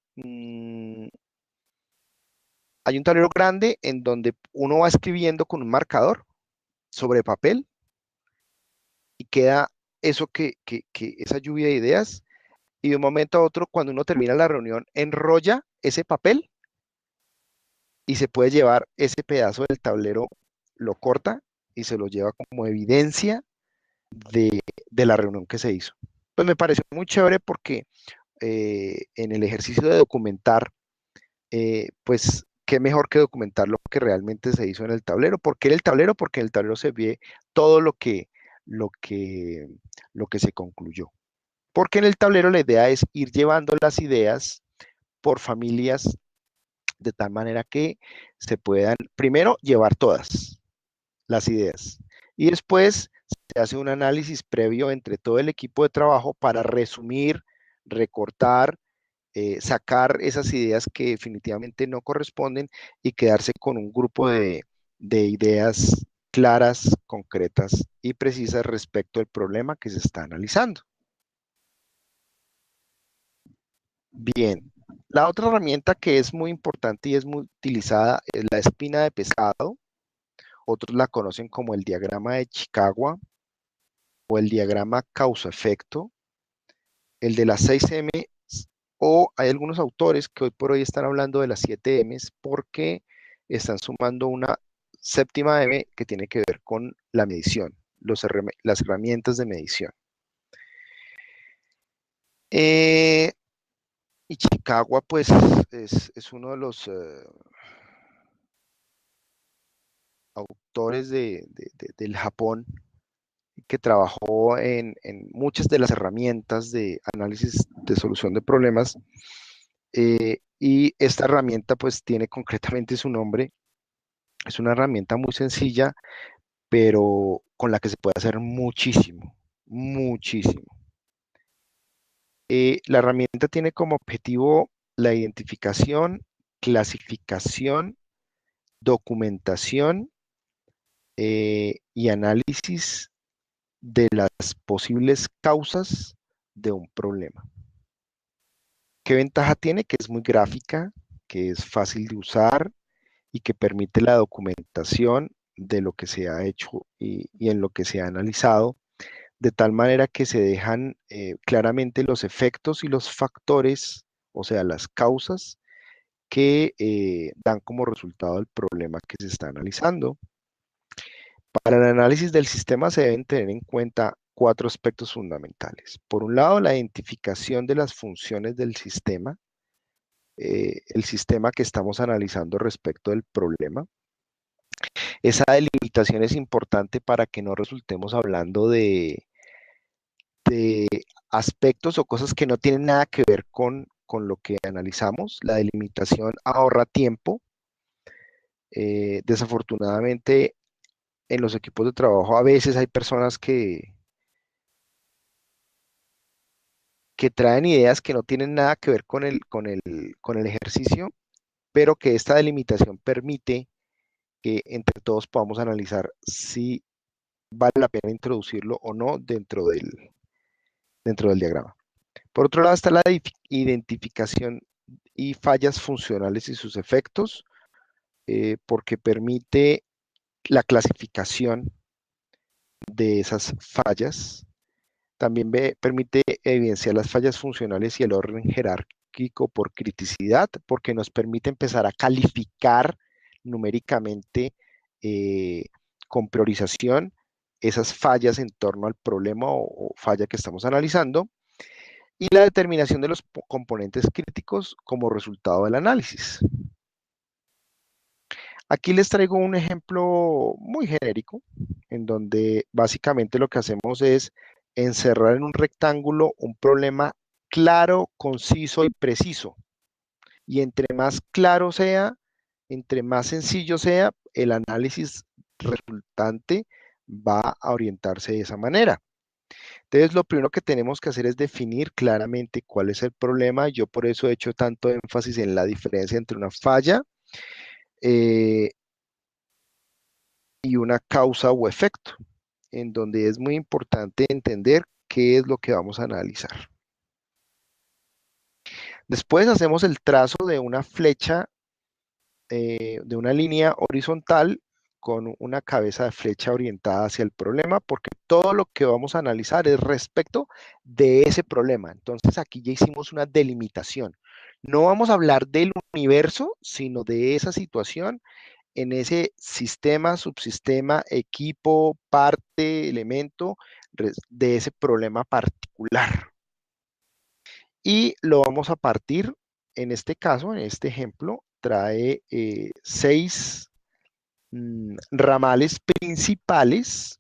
hay un tablero grande en donde uno va escribiendo con un marcador sobre papel y queda eso esa lluvia de ideas y de un momento a otro cuando uno termina la reunión enrolla ese papel y se puede llevar ese pedazo del tablero, lo corta y se lo lleva como evidencia de la reunión que se hizo. Pues me pareció muy chévere porque en el ejercicio de documentar, pues qué mejor que documentar lo que realmente se hizo en el tablero. ¿Por qué en el tablero? Porque en el tablero se ve todo lo que, lo que se concluyó. Porque en el tablero la idea es ir llevando las ideas por familias de tal manera que se puedan, primero, llevar todas las ideas y después se hace un análisis previo entre todo el equipo de trabajo para resumir, recortar, sacar esas ideas que definitivamente no corresponden y quedarse con un grupo de ideas claras, concretas y precisas respecto al problema que se está analizando. Bien, la otra herramienta que es muy importante y es muy utilizada es la espina de pescado. Otros la conocen como el diagrama de Chicago o el diagrama causa-efecto, el de las 6M, o hay algunos autores que hoy por hoy están hablando de las 7Ms porque están sumando una séptima M que tiene que ver con la medición, las herramientas de medición. Eh, y Chicago, pues, es uno de los autores del Japón que trabajó en muchas de las herramientas de análisis de solución de problemas. Y esta herramienta pues tiene concretamente su nombre. Es una herramienta muy sencilla, pero con la que se puede hacer muchísimo, muchísimo. La herramienta tiene como objetivo la identificación, clasificación, documentación y análisis de las posibles causas de un problema. ¿Qué ventaja tiene? Que es muy gráfica, que es fácil de usar y que permite la documentación de lo que se ha hecho y en lo que se ha analizado, de tal manera que se dejan claramente los efectos y los factores, o sea, las causas que dan como resultado el problema que se está analizando. Para el análisis del sistema se deben tener en cuenta cuatro aspectos fundamentales. Por un lado, la identificación de las funciones del sistema, el sistema que estamos analizando respecto del problema. Esa delimitación es importante para que no resultemos hablando de aspectos o cosas que no tienen nada que ver con lo que analizamos. La delimitación ahorra tiempo. Desafortunadamente, en los equipos de trabajo a veces hay personas que traen ideas que no tienen nada que ver con el ejercicio, pero que esta delimitación permite que entre todos podamos analizar si vale la pena introducirlo o no dentro del diagrama. Por otro lado está la identificación y fallas funcionales y sus efectos, porque permite la clasificación de esas fallas. También permite evidenciar las fallas funcionales y el orden jerárquico por criticidad, porque nos permite empezar a calificar numéricamente con priorización esas fallas en torno al problema o falla que estamos analizando, y la determinación de los componentes críticos como resultado del análisis. Aquí les traigo un ejemplo muy genérico, en donde básicamente lo que hacemos es encerrar en un rectángulo un problema claro, conciso y preciso. Y entre más claro sea, entre más sencillo sea, el análisis resultante va a orientarse de esa manera. Entonces, lo primero que tenemos que hacer es definir claramente cuál es el problema. Yo por eso he hecho tanto énfasis en la diferencia entre una falla eh, y una causa o efecto, en donde es muy importante entender qué es lo que vamos a analizar. Después hacemos el trazo de una flecha, de una línea horizontal con una cabeza de flecha orientada hacia el problema, porque todo lo que vamos a analizar es respecto de ese problema. Entonces aquí ya hicimos una delimitación. No vamos a hablar del universo, sino de esa situación en ese sistema, subsistema, equipo, parte, elemento de ese problema particular. Y lo vamos a partir, en este caso, en este ejemplo, trae 6 ramales principales.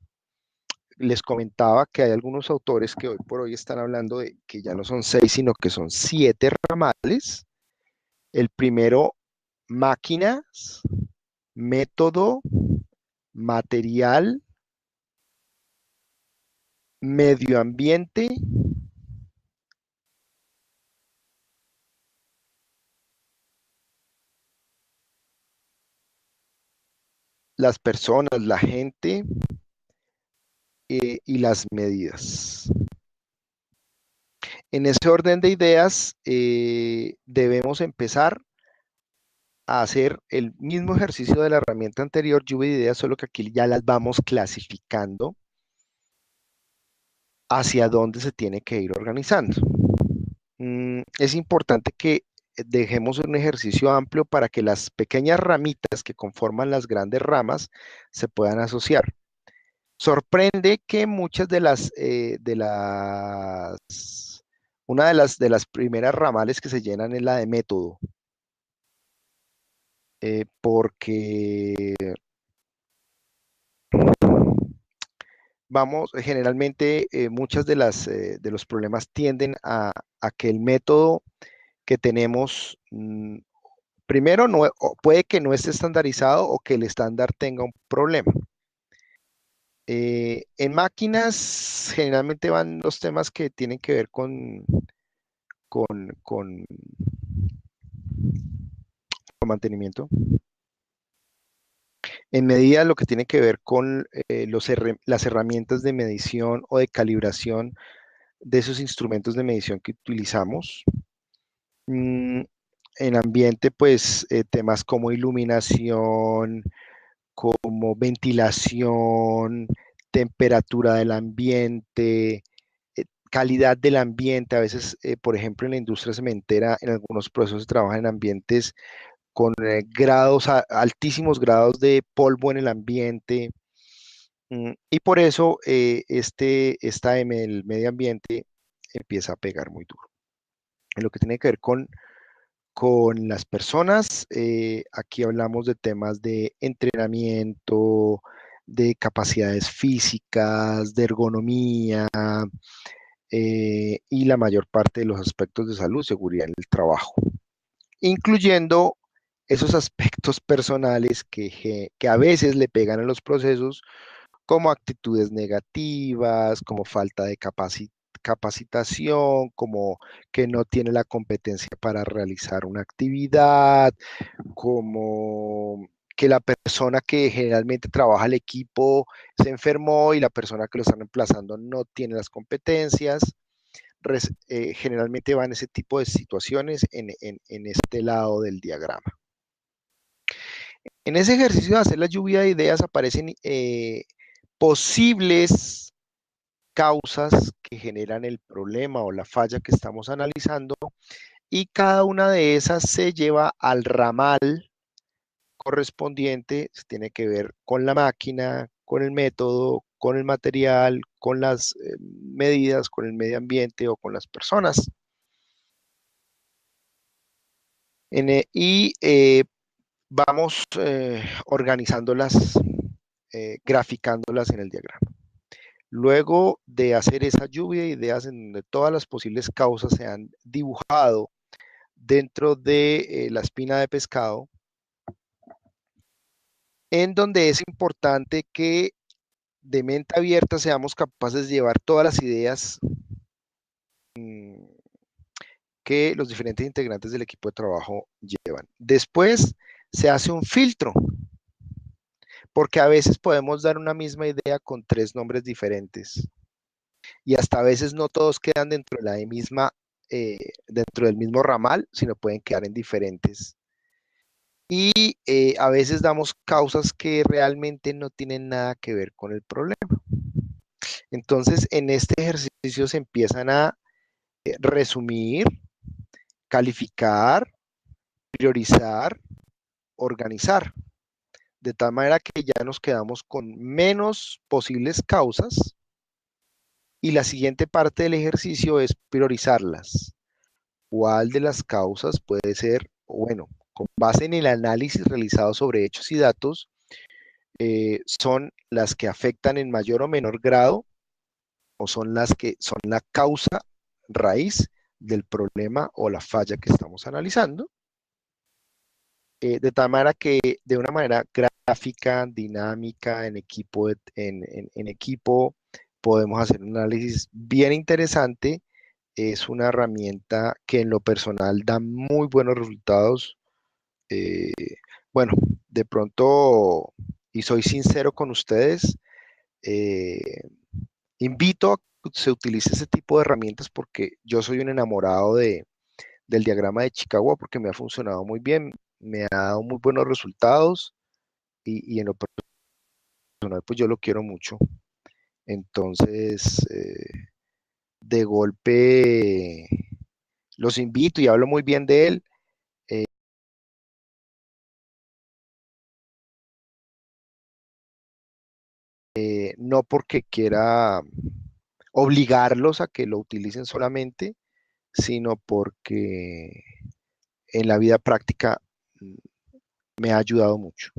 Les comentaba que hay algunos autores que hoy por hoy están hablando de que ya no son 6, sino que son 7 ramales. El primero, máquinas, método, material, medio ambiente, las personas, la gente y las medidas. En ese orden de ideas, debemos empezar a hacer el mismo ejercicio de la herramienta anterior, lluvia de ideas, solo que aquí ya las vamos clasificando hacia dónde se tiene que ir organizando. Es importante que dejemos un ejercicio amplio para que las pequeñas ramitas que conforman las grandes ramas se puedan asociar. Sorprende que muchas una de las primeras ramales que se llenan es la de método, porque generalmente muchas de los problemas tienden a que el método que tenemos, primero, puede que no esté estandarizado o que el estándar tenga un problema. En máquinas generalmente van los temas que tienen que ver con mantenimiento. En medida lo que tiene que ver con las herramientas de medición o de calibración de esos instrumentos de medición que utilizamos. Mm, en ambiente, pues temas como iluminación, como ventilación, temperatura del ambiente, calidad del ambiente. A veces, por ejemplo, en la industria cementera, en algunos procesos se trabaja en ambientes con altísimos grados de polvo en el ambiente. Y por eso esta M del medio ambiente empieza a pegar muy duro. En lo que tiene que ver con las personas, aquí hablamos de temas de entrenamiento, de capacidades físicas, de ergonomía, y la mayor parte de los aspectos de salud, seguridad en el trabajo, incluyendo esos aspectos personales que a veces le pegan a los procesos, como actitudes negativas, como falta de capacitación, como que no tiene la competencia para realizar una actividad, como que la persona que generalmente trabaja el equipo se enfermó y la persona que lo está reemplazando no tiene las competencias. Generalmente van ese tipo de situaciones en este lado del diagrama. En ese ejercicio de hacer la lluvia de ideas aparecen posibles causas que generan el problema o la falla que estamos analizando, y cada una de esas se lleva al ramal correspondiente. Tiene que ver con la máquina, con el método, con el material, con las medidas, con el medio ambiente o con las personas. Y vamos organizándolas, graficándolas en el diagrama. Luego de hacer esa lluvia de ideas en donde todas las posibles causas se han dibujado dentro de la espina de pescado, en donde es importante que de mente abierta seamos capaces de llevar todas las ideas que los diferentes integrantes del equipo de trabajo llevan. Después se hace un filtro, porque a veces podemos dar una misma idea con tres nombres diferentes, y hasta a veces no todos quedan dentro de la misma, dentro del mismo ramal, sino pueden quedar en diferentes. Y a veces damos causas que realmente no tienen nada que ver con el problema. Entonces, en este ejercicio se empiezan a resumir, calificar, priorizar, organizar, de tal manera que ya nos quedamos con menos posibles causas, y la siguiente parte del ejercicio es priorizarlas. ¿Cuál de las causas puede ser? Bueno, con base en el análisis realizado sobre hechos y datos, son las que afectan en mayor o menor grado, o son las que son la causa raíz del problema o la falla que estamos analizando, de tal manera que de una manera gráfica, dinámica, en equipo, podemos hacer un análisis bien interesante. Es una herramienta que en lo personal da muy buenos resultados. Eh, bueno, de pronto, y soy sincero con ustedes, eh, invito a que se utilice ese tipo de herramientas, porque yo soy un enamorado del diagrama de Chicago, porque me ha funcionado muy bien, me ha dado muy buenos resultados, y en lo personal pues yo lo quiero mucho. Entonces, de golpe los invito y hablo muy bien de él. No porque quiera obligarlos a que lo utilicen solamente, sino porque en la vida práctica mm, me ha ayudado mucho.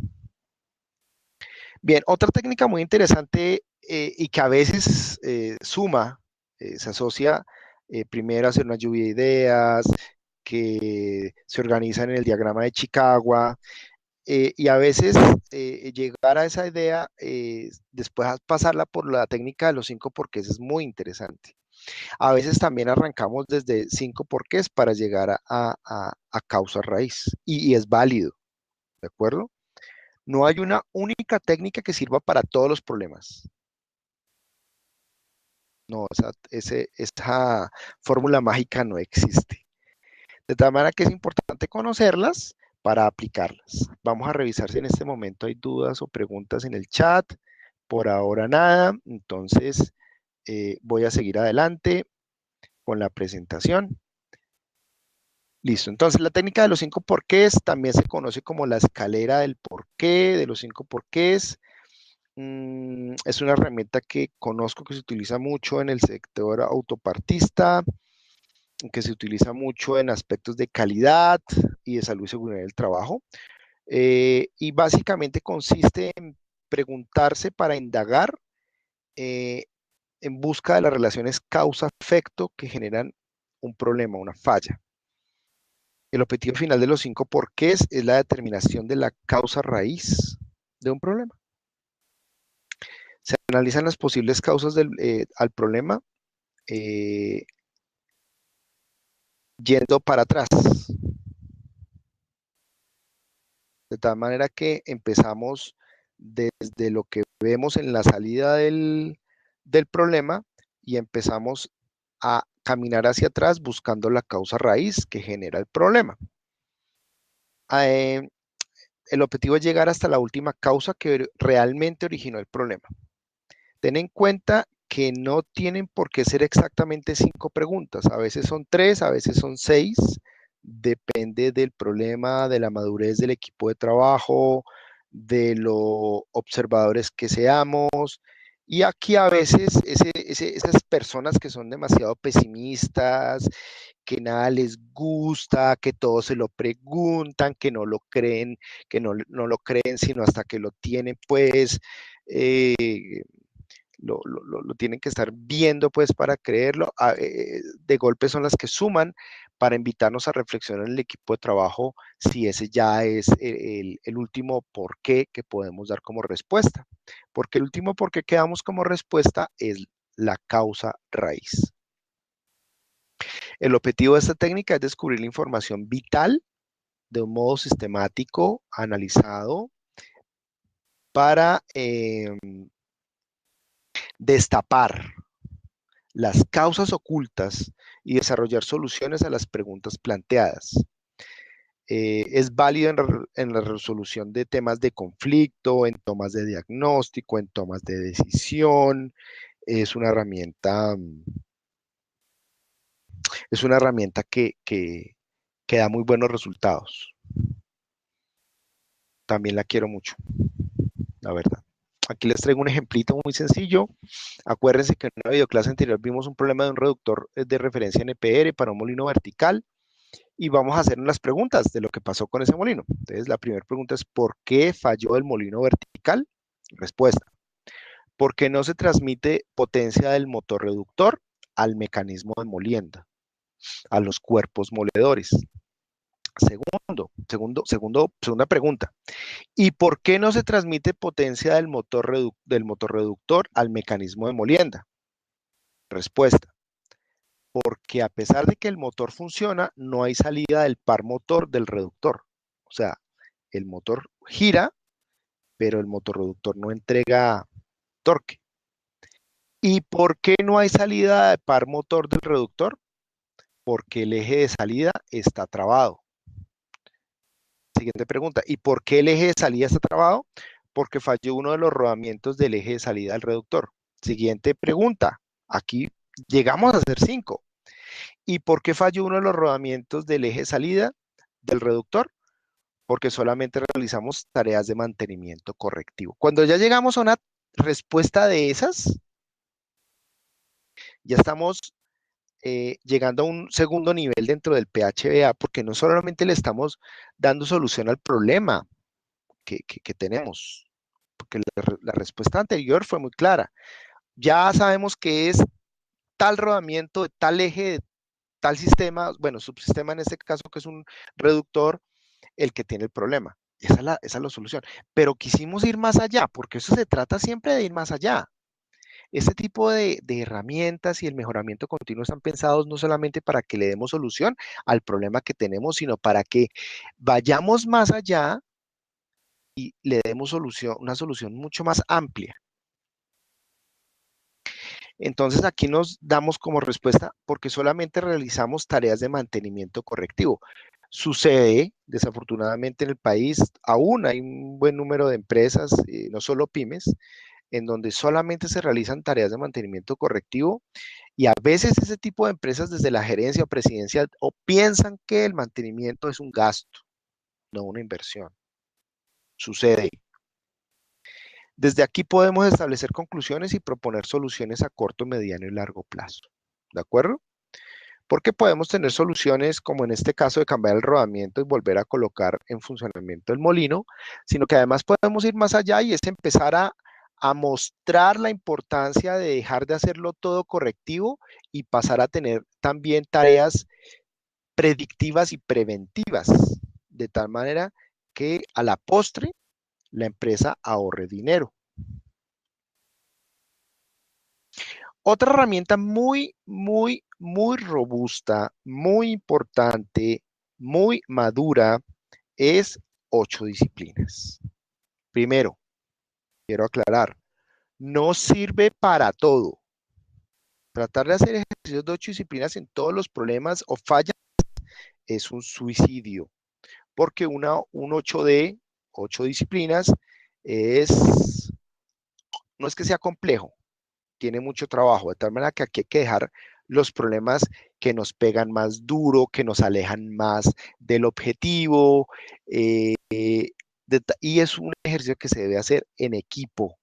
Bien, otra técnica muy interesante y que a veces suma, se asocia primero a hacer una lluvia de ideas, que se organizan en el diagrama de Chicago, y a veces llegar a esa idea, después pasarla por la técnica de los 5 porqués es muy interesante. A veces también arrancamos desde 5 porqués para llegar a causa raíz y es válido, ¿de acuerdo? No hay una única técnica que sirva para todos los problemas. No, esa fórmula mágica no existe. De tal manera que es importante conocerlas para aplicarlas. Vamos a revisar si en este momento hay dudas o preguntas en el chat. Por ahora nada. Entonces, voy a seguir adelante con la presentación. Listo. Entonces, la técnica de los 5 porqués también se conoce como la escalera del porqué, de los 5 porqués. Es una herramienta que conozco que se utiliza mucho en el sector autopartista, que se utiliza mucho en aspectos de calidad y de salud y seguridad del trabajo. Y básicamente consiste en preguntarse para indagar eh, en busca de las relaciones causa-efecto que generan un problema, una falla. El objetivo final de los 5 porqués es la determinación de la causa raíz de un problema. Se analizan las posibles causas al problema eh, yendo para atrás. De tal manera que empezamos desde lo que vemos en la salida del problema y empezamos a caminar hacia atrás buscando la causa raíz que genera el problema. Eh, el objetivo es llegar hasta la última causa que realmente originó el problema. Ten en cuenta que no tienen por qué ser exactamente 5 preguntas. A veces son 3, a veces son 6. Depende del problema, de la madurez del equipo de trabajo, de los observadores que seamos. Y aquí a veces esas personas que son demasiado pesimistas, que nada les gusta, que todo se lo preguntan, que no lo creen, que no lo creen sino hasta que lo tienen, pues lo tienen que estar viendo pues para creerlo. De golpe son las que suman para invitarnos a reflexionar en el equipo de trabajo si ese ya es el último por qué que podemos dar como respuesta. Porque el último por qué que damos como respuesta es la causa raíz. El objetivo de esta técnica es descubrir la información vital de un modo sistemático, analizado, para destapar las causas ocultas y desarrollar soluciones a las preguntas planteadas. Es válido en la resolución de temas de conflicto, en tomas de diagnóstico, en tomas de decisión. Es una herramienta, que da muy buenos resultados. También la quiero mucho, la verdad. Aquí les traigo un ejemplito muy sencillo. Acuérdense que en una videoclase anterior vimos un problema de un reductor de referencia NPR para un molino vertical y vamos a hacer las preguntas de lo que pasó con ese molino. Entonces, la primera pregunta es, ¿por qué falló el molino vertical? Respuesta, porque no se transmite potencia del motor reductor al mecanismo de molienda, a los cuerpos moledores. Segunda pregunta, ¿y por qué no se transmite potencia del motor reductor al mecanismo de molienda? Respuesta, porque a pesar de que el motor funciona, no hay salida del par motor del reductor. O sea, el motor gira, pero el motor reductor no entrega torque. ¿Y por qué no hay salida de par motor del reductor? Porque el eje de salida está trabado. Siguiente pregunta, ¿y por qué el eje de salida está trabado? Porque falló uno de los rodamientos del eje de salida del reductor. Siguiente pregunta, aquí llegamos a hacer 5. ¿Y por qué falló uno de los rodamientos del eje de salida del reductor? Porque solamente realizamos tareas de mantenimiento correctivo. Cuando ya llegamos a una respuesta de esas, ya estamos llegando a un segundo nivel dentro del PHBA, porque no solamente le estamos dando solución al problema que tenemos, porque la respuesta anterior fue muy clara. Ya sabemos que es tal rodamiento de tal eje, de tal sistema, bueno, subsistema en este caso que es un reductor, el que tiene el problema. Esa es la solución. Pero quisimos ir más allá, porque eso se trata siempre de ir más allá. Este tipo de herramientas y el mejoramiento continuo están pensados no solamente para que le demos solución al problema que tenemos, sino para que vayamos más allá y le demos solución, una solución mucho más amplia. Entonces aquí nos damos como respuesta porque solamente realizamos tareas de mantenimiento correctivo. Sucede, desafortunadamente en el país, aún hay un buen número de empresas, no solo pymes, en donde solamente se realizan tareas de mantenimiento correctivo y a veces ese tipo de empresas desde la gerencia o presidencia o piensan que el mantenimiento es un gasto, no una inversión. Sucede. Desde aquí podemos establecer conclusiones y proponer soluciones a corto, mediano y largo plazo. ¿De acuerdo? Porque podemos tener soluciones como en este caso de cambiar el rodamiento y volver a colocar en funcionamiento el molino, sino que además podemos ir más allá y es empezar a mostrar la importancia de dejar de hacerlo todo correctivo y pasar a tener también tareas predictivas y preventivas, de tal manera que a la postre la empresa ahorre dinero. Otra herramienta muy robusta, muy importante, muy madura es 8 disciplinas. Primero, quiero aclarar, no sirve para todo. Tratar de hacer ejercicios de 8 disciplinas en todos los problemas o fallas es un suicidio, porque un 8D, 8 disciplinas, es, no es que sea complejo, tiene mucho trabajo, de tal manera que aquí hay que dejar los problemas que nos pegan más duro, que nos alejan más del objetivo, y es un ejercicio que se debe hacer en equipo.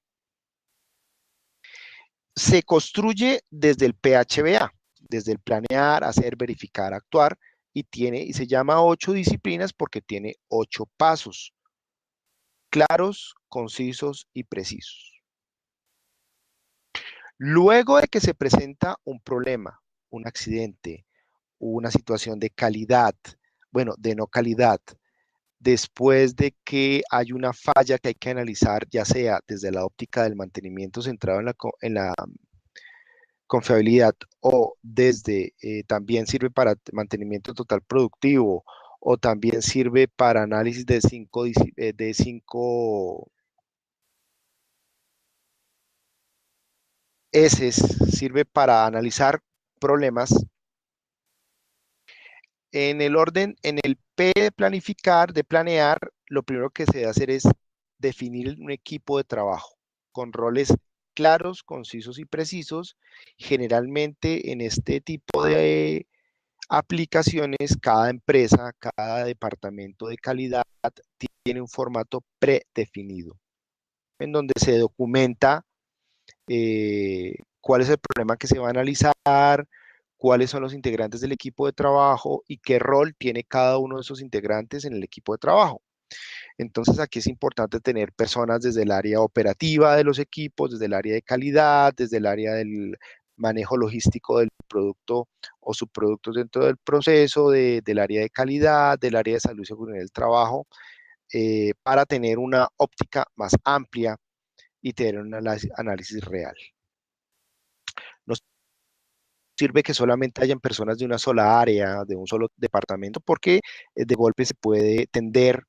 Se construye desde el PHBA, desde el planear, hacer, verificar, actuar, y se llama 8 disciplinas porque tiene 8 pasos, claros, concisos y precisos. Luego de que se presenta un problema, un accidente, una situación de calidad, bueno, de no calidad, después de que hay una falla que hay que analizar, ya sea desde la óptica del mantenimiento centrado en la confiabilidad o desde, también sirve para mantenimiento total productivo o también sirve para análisis de cinco S, sirve para analizar problemas. En el orden, en el P de planificar, de planear, lo primero que se debe hacer es definir un equipo de trabajo con roles claros, concisos y precisos. Generalmente en este tipo de aplicaciones, cada empresa, cada departamento de calidad tiene un formato predefinido en donde se documenta cuál es el problema que se va a analizar, cuáles son los integrantes del equipo de trabajo y qué rol tiene cada uno de esos integrantes en el equipo de trabajo. Entonces aquí es importante tener personas desde el área operativa de los equipos, desde el área de calidad, desde el área del manejo logístico del producto o subproductos dentro del proceso, del área de calidad, del área de salud y seguridad del trabajo, para tener una óptica más amplia y tener un análisis real. No sirve que solamente hayan personas de una sola área, de un solo departamento, porque de golpe se puede tender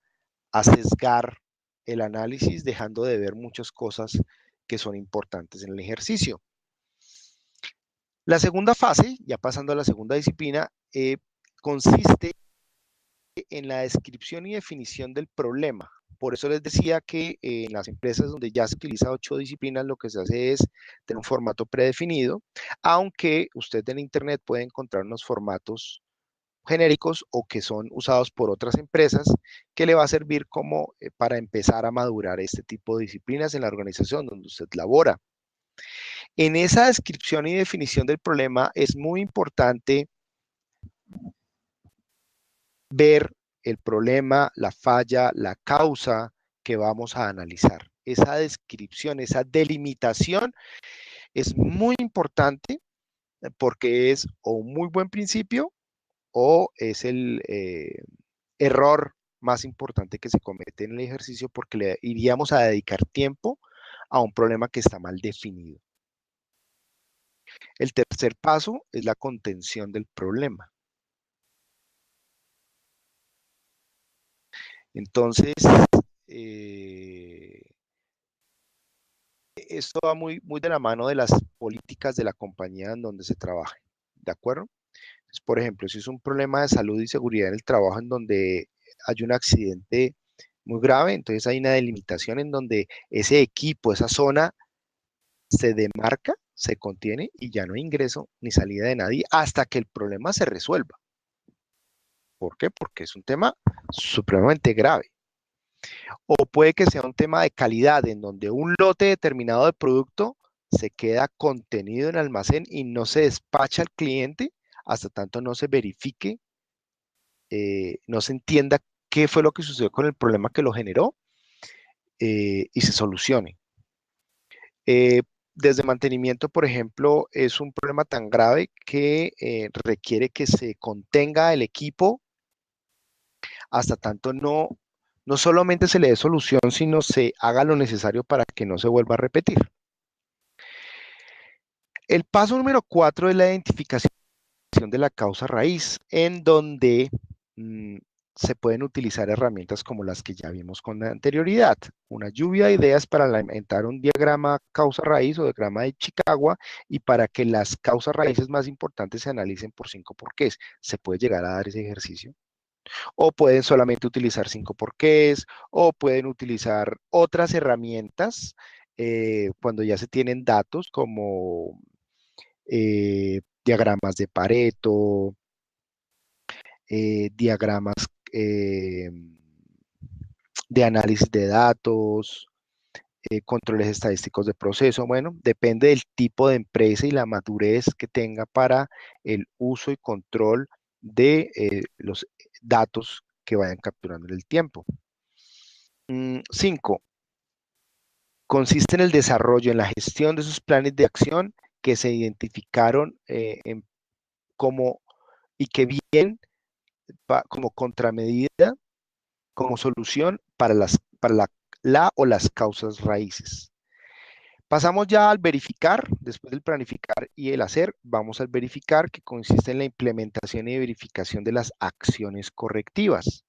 a sesgar el análisis, dejando de ver muchas cosas que son importantes en el ejercicio. La segunda fase, ya pasando a la segunda disciplina, consiste en la descripción y definición del problema. Por eso les decía que en las empresas donde ya se utiliza 8 disciplinas, lo que se hace es tener un formato predefinido, aunque usted en Internet puede encontrar unos formatos genéricos o que son usados por otras empresas que le va a servir como para empezar a madurar este tipo de disciplinas en la organización donde usted labora. En esa descripción y definición del problema es muy importante ver el problema, la falla, la causa que vamos a analizar. esa descripción, esa delimitación es muy importante porque es o un muy buen principio o es el error más importante que se comete en el ejercicio porque le iríamos a dedicar tiempo a un problema que está mal definido. El tercer paso es la contención del problema. Entonces, eh, esto va muy de la mano de las políticas de la compañía en donde se trabaje, ¿de acuerdo? Entonces, por ejemplo, si es un problema de salud y seguridad en el trabajo en donde hay un accidente muy grave, entonces hay una delimitación en donde ese equipo, esa zona se demarca, se contiene y ya no hay ingreso ni salida de nadie hasta que el problema se resuelva. ¿Por qué? Porque es un tema supremamente grave. O puede que sea un tema de calidad en donde un lote determinado de producto se queda contenido en almacén y no se despacha al cliente hasta tanto no se verifique, no se entienda qué fue lo que sucedió con el problema que lo generó y se solucione. Eh, Desde mantenimiento, por ejemplo, es un problema tan grave que requiere que se contenga el equipo hasta tanto no solamente se le dé solución, sino se haga lo necesario para que no se vuelva a repetir. El paso número 4 es la identificación de la causa raíz, en donde mm, se pueden utilizar herramientas como las que ya vimos con anterioridad. Una lluvia de ideas para implementar un diagrama causa-raíz o diagrama de Chicago y para que las causas raíces más importantes se analicen por 5 porqués. Se puede llegar a dar ese ejercicio. O pueden solamente utilizar 5 porqués, o pueden utilizar otras herramientas cuando ya se tienen datos como diagramas de Pareto, diagramas eh, de análisis de datos, controles estadísticos de proceso. Bueno, depende del tipo de empresa y la madurez que tenga para el uso y control de los datos que vayan capturando en el tiempo. 5. Consiste en el desarrollo, en la gestión de esos planes de acción que se identificaron como y que bien como contramedida, como solución para la o las causas raíces. Pasamos ya al verificar, después del planificar y el hacer, vamos al verificar, que consiste en la implementación y verificación de las acciones correctivas,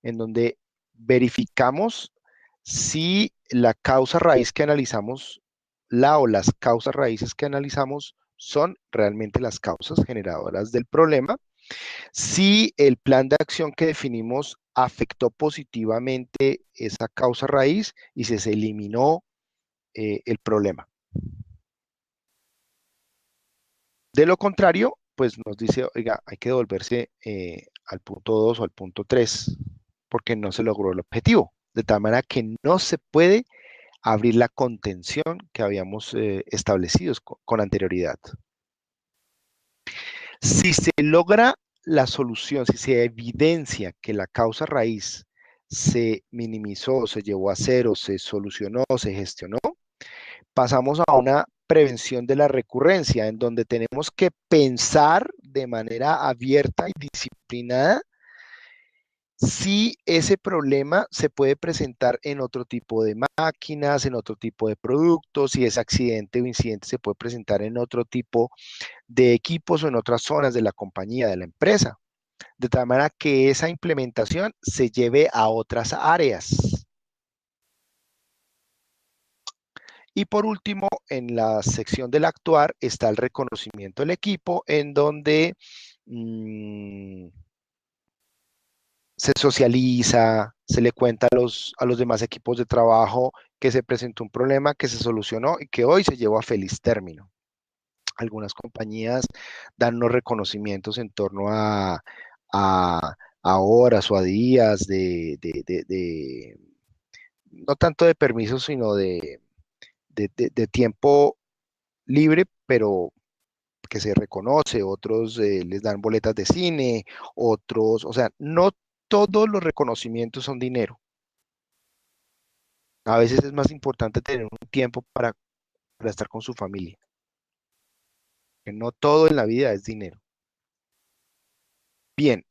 en donde verificamos si la causa raíz que analizamos, la o las causas raíces que analizamos son realmente las causas generadoras del problema, si el plan de acción que definimos afectó positivamente esa causa raíz y se eliminó el problema. De lo contrario, pues nos dice, oiga, hay que devolverse al punto 2 o al punto 3 porque no se logró el objetivo. De tal manera que no se puede abrir la contención que habíamos establecido con anterioridad. Si se logra la solución, si se evidencia que la causa raíz se minimizó, se llevó a cero, se solucionó, se gestionó, pasamos a una prevención de la recurrencia, en donde tenemos que pensar de manera abierta y disciplinada si ese problema se puede presentar en otro tipo de máquinas, en otro tipo de productos, si ese accidente o incidente se puede presentar en otro tipo de equipos o en otras zonas de la compañía, de la empresa, de tal manera que esa implementación se lleve a otras áreas. Y por último, en la sección del actuar está el reconocimiento del equipo, en donde se socializa, se le cuenta a los demás equipos de trabajo que se presentó un problema, que se solucionó y que hoy se llevó a feliz término. Algunas compañías dan unos reconocimientos en torno a horas o a días no tanto de permisos, sino de tiempo libre, pero que se reconoce, otros les dan boletas de cine, otros, o sea, no todos los reconocimientos son dinero. A veces es más importante tener un tiempo para estar con su familia, que no todo en la vida es dinero. Bien,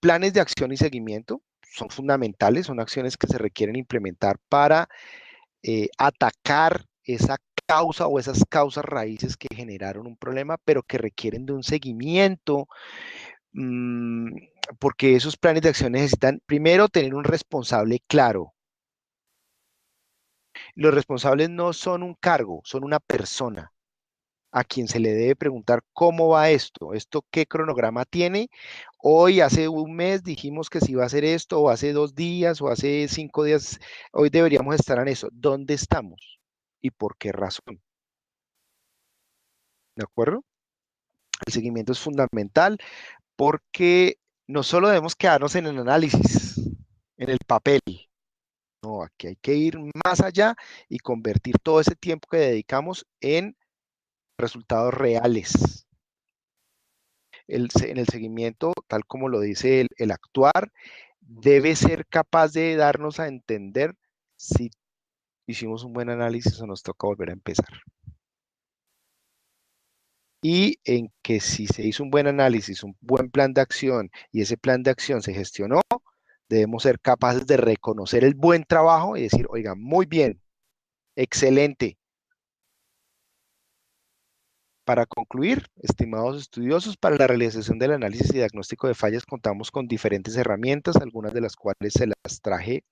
planes de acción y seguimiento son fundamentales, son acciones que se requieren implementar para atacar esa causa o esas causas raíces que generaron un problema, pero que requieren de un seguimiento, mmm, porque esos planes de acción necesitan primero tener un responsable claro. Los responsables no son un cargo, son una persona a quien se le debe preguntar cómo va esto qué cronograma tiene. Hoy, hace un mes dijimos que si iba a hacer esto, o hace 2 días, o hace 5 días, hoy deberíamos estar en eso. ¿Dónde estamos? ¿Y por qué razón? ¿De acuerdo? El seguimiento es fundamental porque no solo debemos quedarnos en el análisis, en el papel. No, aquí hay que ir más allá y convertir todo ese tiempo que dedicamos en resultados reales. En el seguimiento, tal como lo dice el actuar, debe ser capaz de darnos a entender si hicimos un buen análisis o nos toca volver a empezar. Y en que si se hizo un buen análisis, un buen plan de acción y ese plan de acción se gestionó, debemos ser capaces de reconocer el buen trabajo y decir, oiga, muy bien, excelente. Para concluir, estimados estudiosos, para la realización del análisis y diagnóstico de fallas contamos con diferentes herramientas, algunas de las cuales se las traje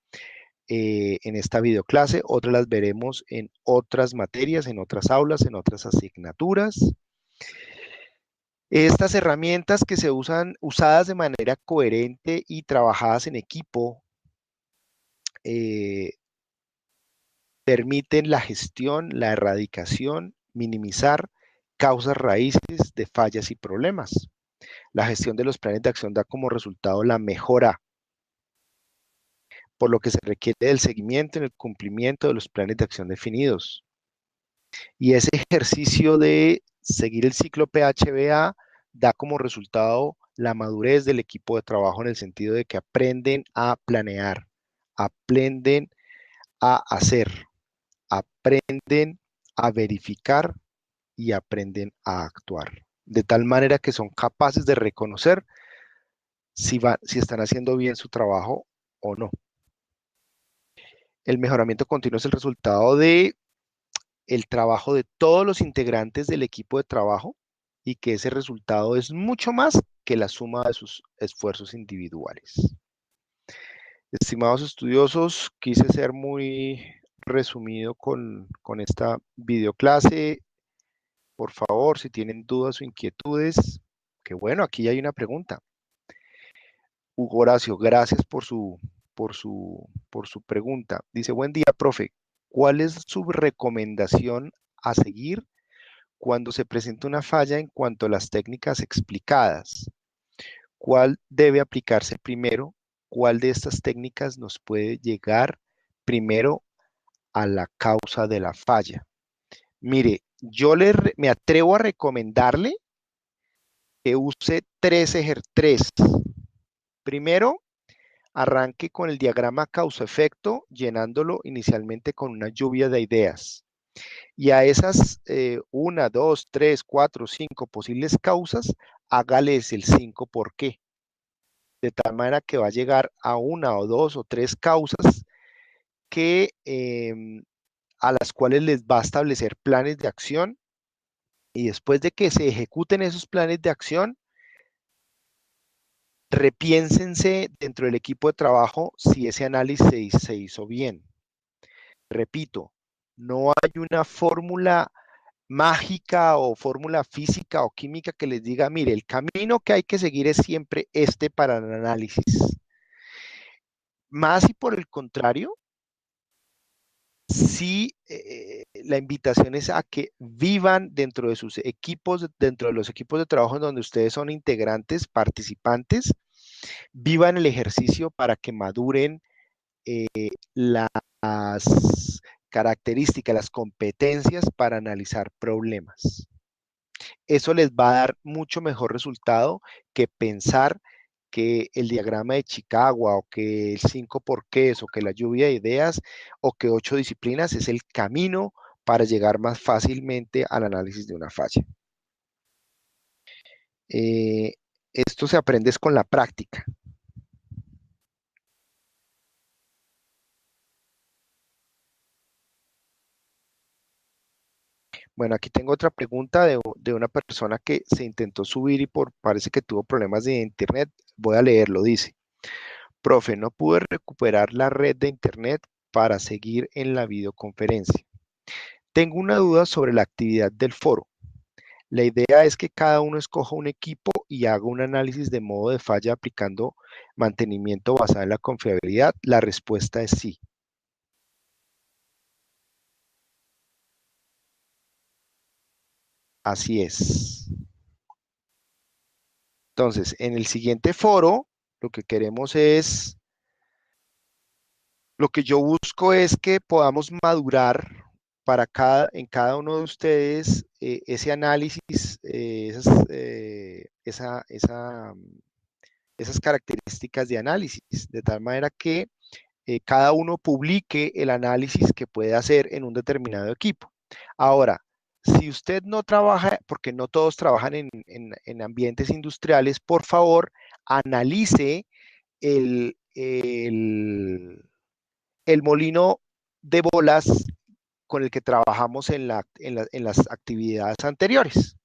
en esta videoclase, otras las veremos en otras materias, en otras aulas, en otras asignaturas. Estas herramientas que se usan, usadas de manera coherente y trabajadas en equipo, eh, permiten la gestión, la erradicación, minimizar causas raíces de fallas y problemas. La gestión de los planes de acción da como resultado la mejora, por lo que se requiere del seguimiento en el cumplimiento de los planes de acción definidos. Y ese ejercicio de seguir el ciclo PHBA da como resultado la madurez del equipo de trabajo en el sentido de que aprenden a planear, aprenden a hacer, aprenden a verificar y aprenden a actuar. De tal manera que son capaces de reconocer si están haciendo bien su trabajo o no. El mejoramiento continuo es el resultado de el trabajo de todos los integrantes del equipo de trabajo y que ese resultado es mucho más que la suma de sus esfuerzos individuales. Estimados estudiosos, quise ser muy resumido con esta videoclase. Por favor, si tienen dudas o inquietudes, que bueno, aquí hay una pregunta. Hugo Horacio, gracias por su pregunta. Dice, buen día, profe. ¿Cuál es su recomendación a seguir cuando se presenta una falla en cuanto a las técnicas explicadas? ¿Cuál debe aplicarse primero? ¿Cuál de estas técnicas nos puede llegar primero a la causa de la falla? Mire, me atrevo a recomendarle que use tres. Primero, arranque con el diagrama causa-efecto, llenándolo inicialmente con una lluvia de ideas. Y a esas 1, 2, 3, 4, 5 posibles causas, hágales el 5 por qué. De tal manera que va a llegar a una o dos o tres causas que, a las cuales les va a establecer planes de acción. Y después de que se ejecuten esos planes de acción, repiénsense dentro del equipo de trabajo si ese análisis se hizo bien. Repito, no hay una fórmula mágica o fórmula física o química que les diga, mire, el camino que hay que seguir es siempre este para el análisis. Más y por el contrario, sí, la invitación es a que vivan dentro de sus equipos, dentro de los equipos de trabajo en donde ustedes son integrantes, participantes, vivan el ejercicio para que maduren eh, las características, las competencias para analizar problemas. Eso les va a dar mucho mejor resultado que pensar que el diagrama de Chicago, o que el 5 porqués, o que la lluvia de ideas, o que 8 disciplinas es el camino para llegar más fácilmente al análisis de una falla. Eh, Esto se aprende es con la práctica. Bueno, aquí tengo otra pregunta de una persona que se intentó subir y parece que tuvo problemas de internet. Voy a leerlo, dice. Profe, no pude recuperar la red de internet para seguir en la videoconferencia. Tengo una duda sobre la actividad del foro. La idea es que cada uno escoja un equipo y haga un análisis de modo de falla aplicando mantenimiento basado en la confiabilidad. La respuesta es sí. Así es. Entonces, en el siguiente foro, lo que queremos es, lo que yo busco es que podamos madurar en cada uno de ustedes ese análisis, esas características de análisis, de tal manera que cada uno publique el análisis que puede hacer en un determinado equipo. Ahora, si usted no trabaja, porque no todos trabajan en ambientes industriales, por favor, analice el molino de bolas con el que trabajamos en las actividades anteriores.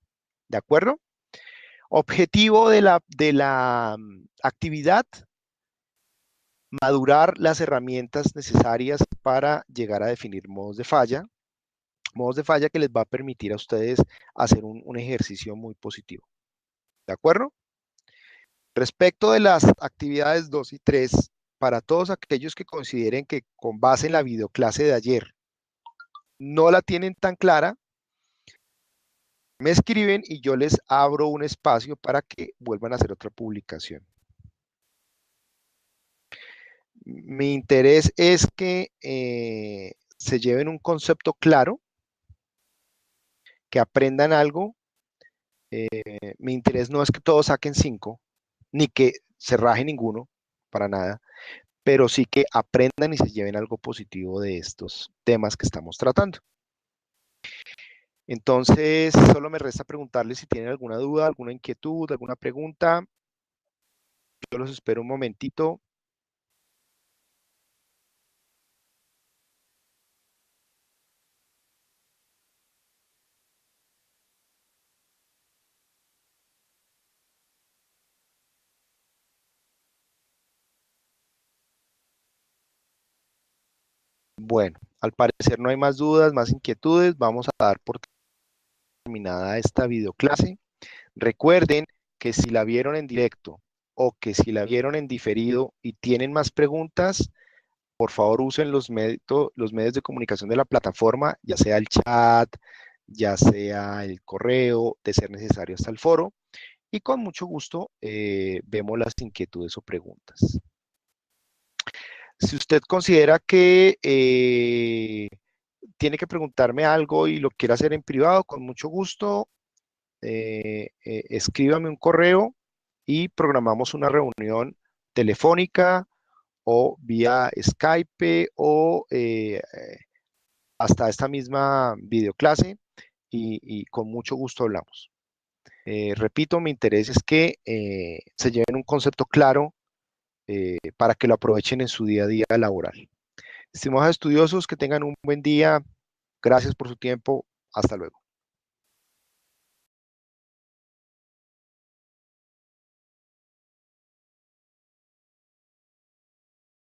¿De acuerdo? Objetivo de la actividad, madurar las herramientas necesarias para llegar a definir modos de falla que les va a permitir a ustedes hacer un ejercicio muy positivo. ¿De acuerdo? Respecto de las actividades 2 y 3, para todos aquellos que consideren que con base en la videoclase de ayer no la tienen tan clara, me escriben y yo les abro un espacio para que vuelvan a hacer otra publicación. Mi interés es que se lleven un concepto claro, que aprendan algo. Mi interés no es que todos saquen 5, ni que se raje ninguno, para nada, pero sí que aprendan y se lleven algo positivo de estos temas que estamos tratando. Entonces, solo me resta preguntarles si tienen alguna duda, alguna inquietud, alguna pregunta. Yo los espero un momentito. Bueno, al parecer no hay más dudas, más inquietudes. Vamos a dar por terminada esta videoclase. Recuerden que si la vieron en directo o que si la vieron en diferido y tienen más preguntas, por favor usen los medios de comunicación de la plataforma, ya sea el chat, ya sea el correo, de ser necesario hasta el foro, y con mucho gusto vemos las inquietudes o preguntas. Si usted considera que tiene que preguntarme algo y lo quiere hacer en privado, con mucho gusto, escríbame un correo y programamos una reunión telefónica o vía Skype o hasta esta misma videoclase y con mucho gusto hablamos. Repito, mi interés es que se lleven un concepto claro para que lo aprovechen en su día a día laboral. Estimados estudiosos, que tengan un buen día. Gracias por su tiempo. Hasta luego.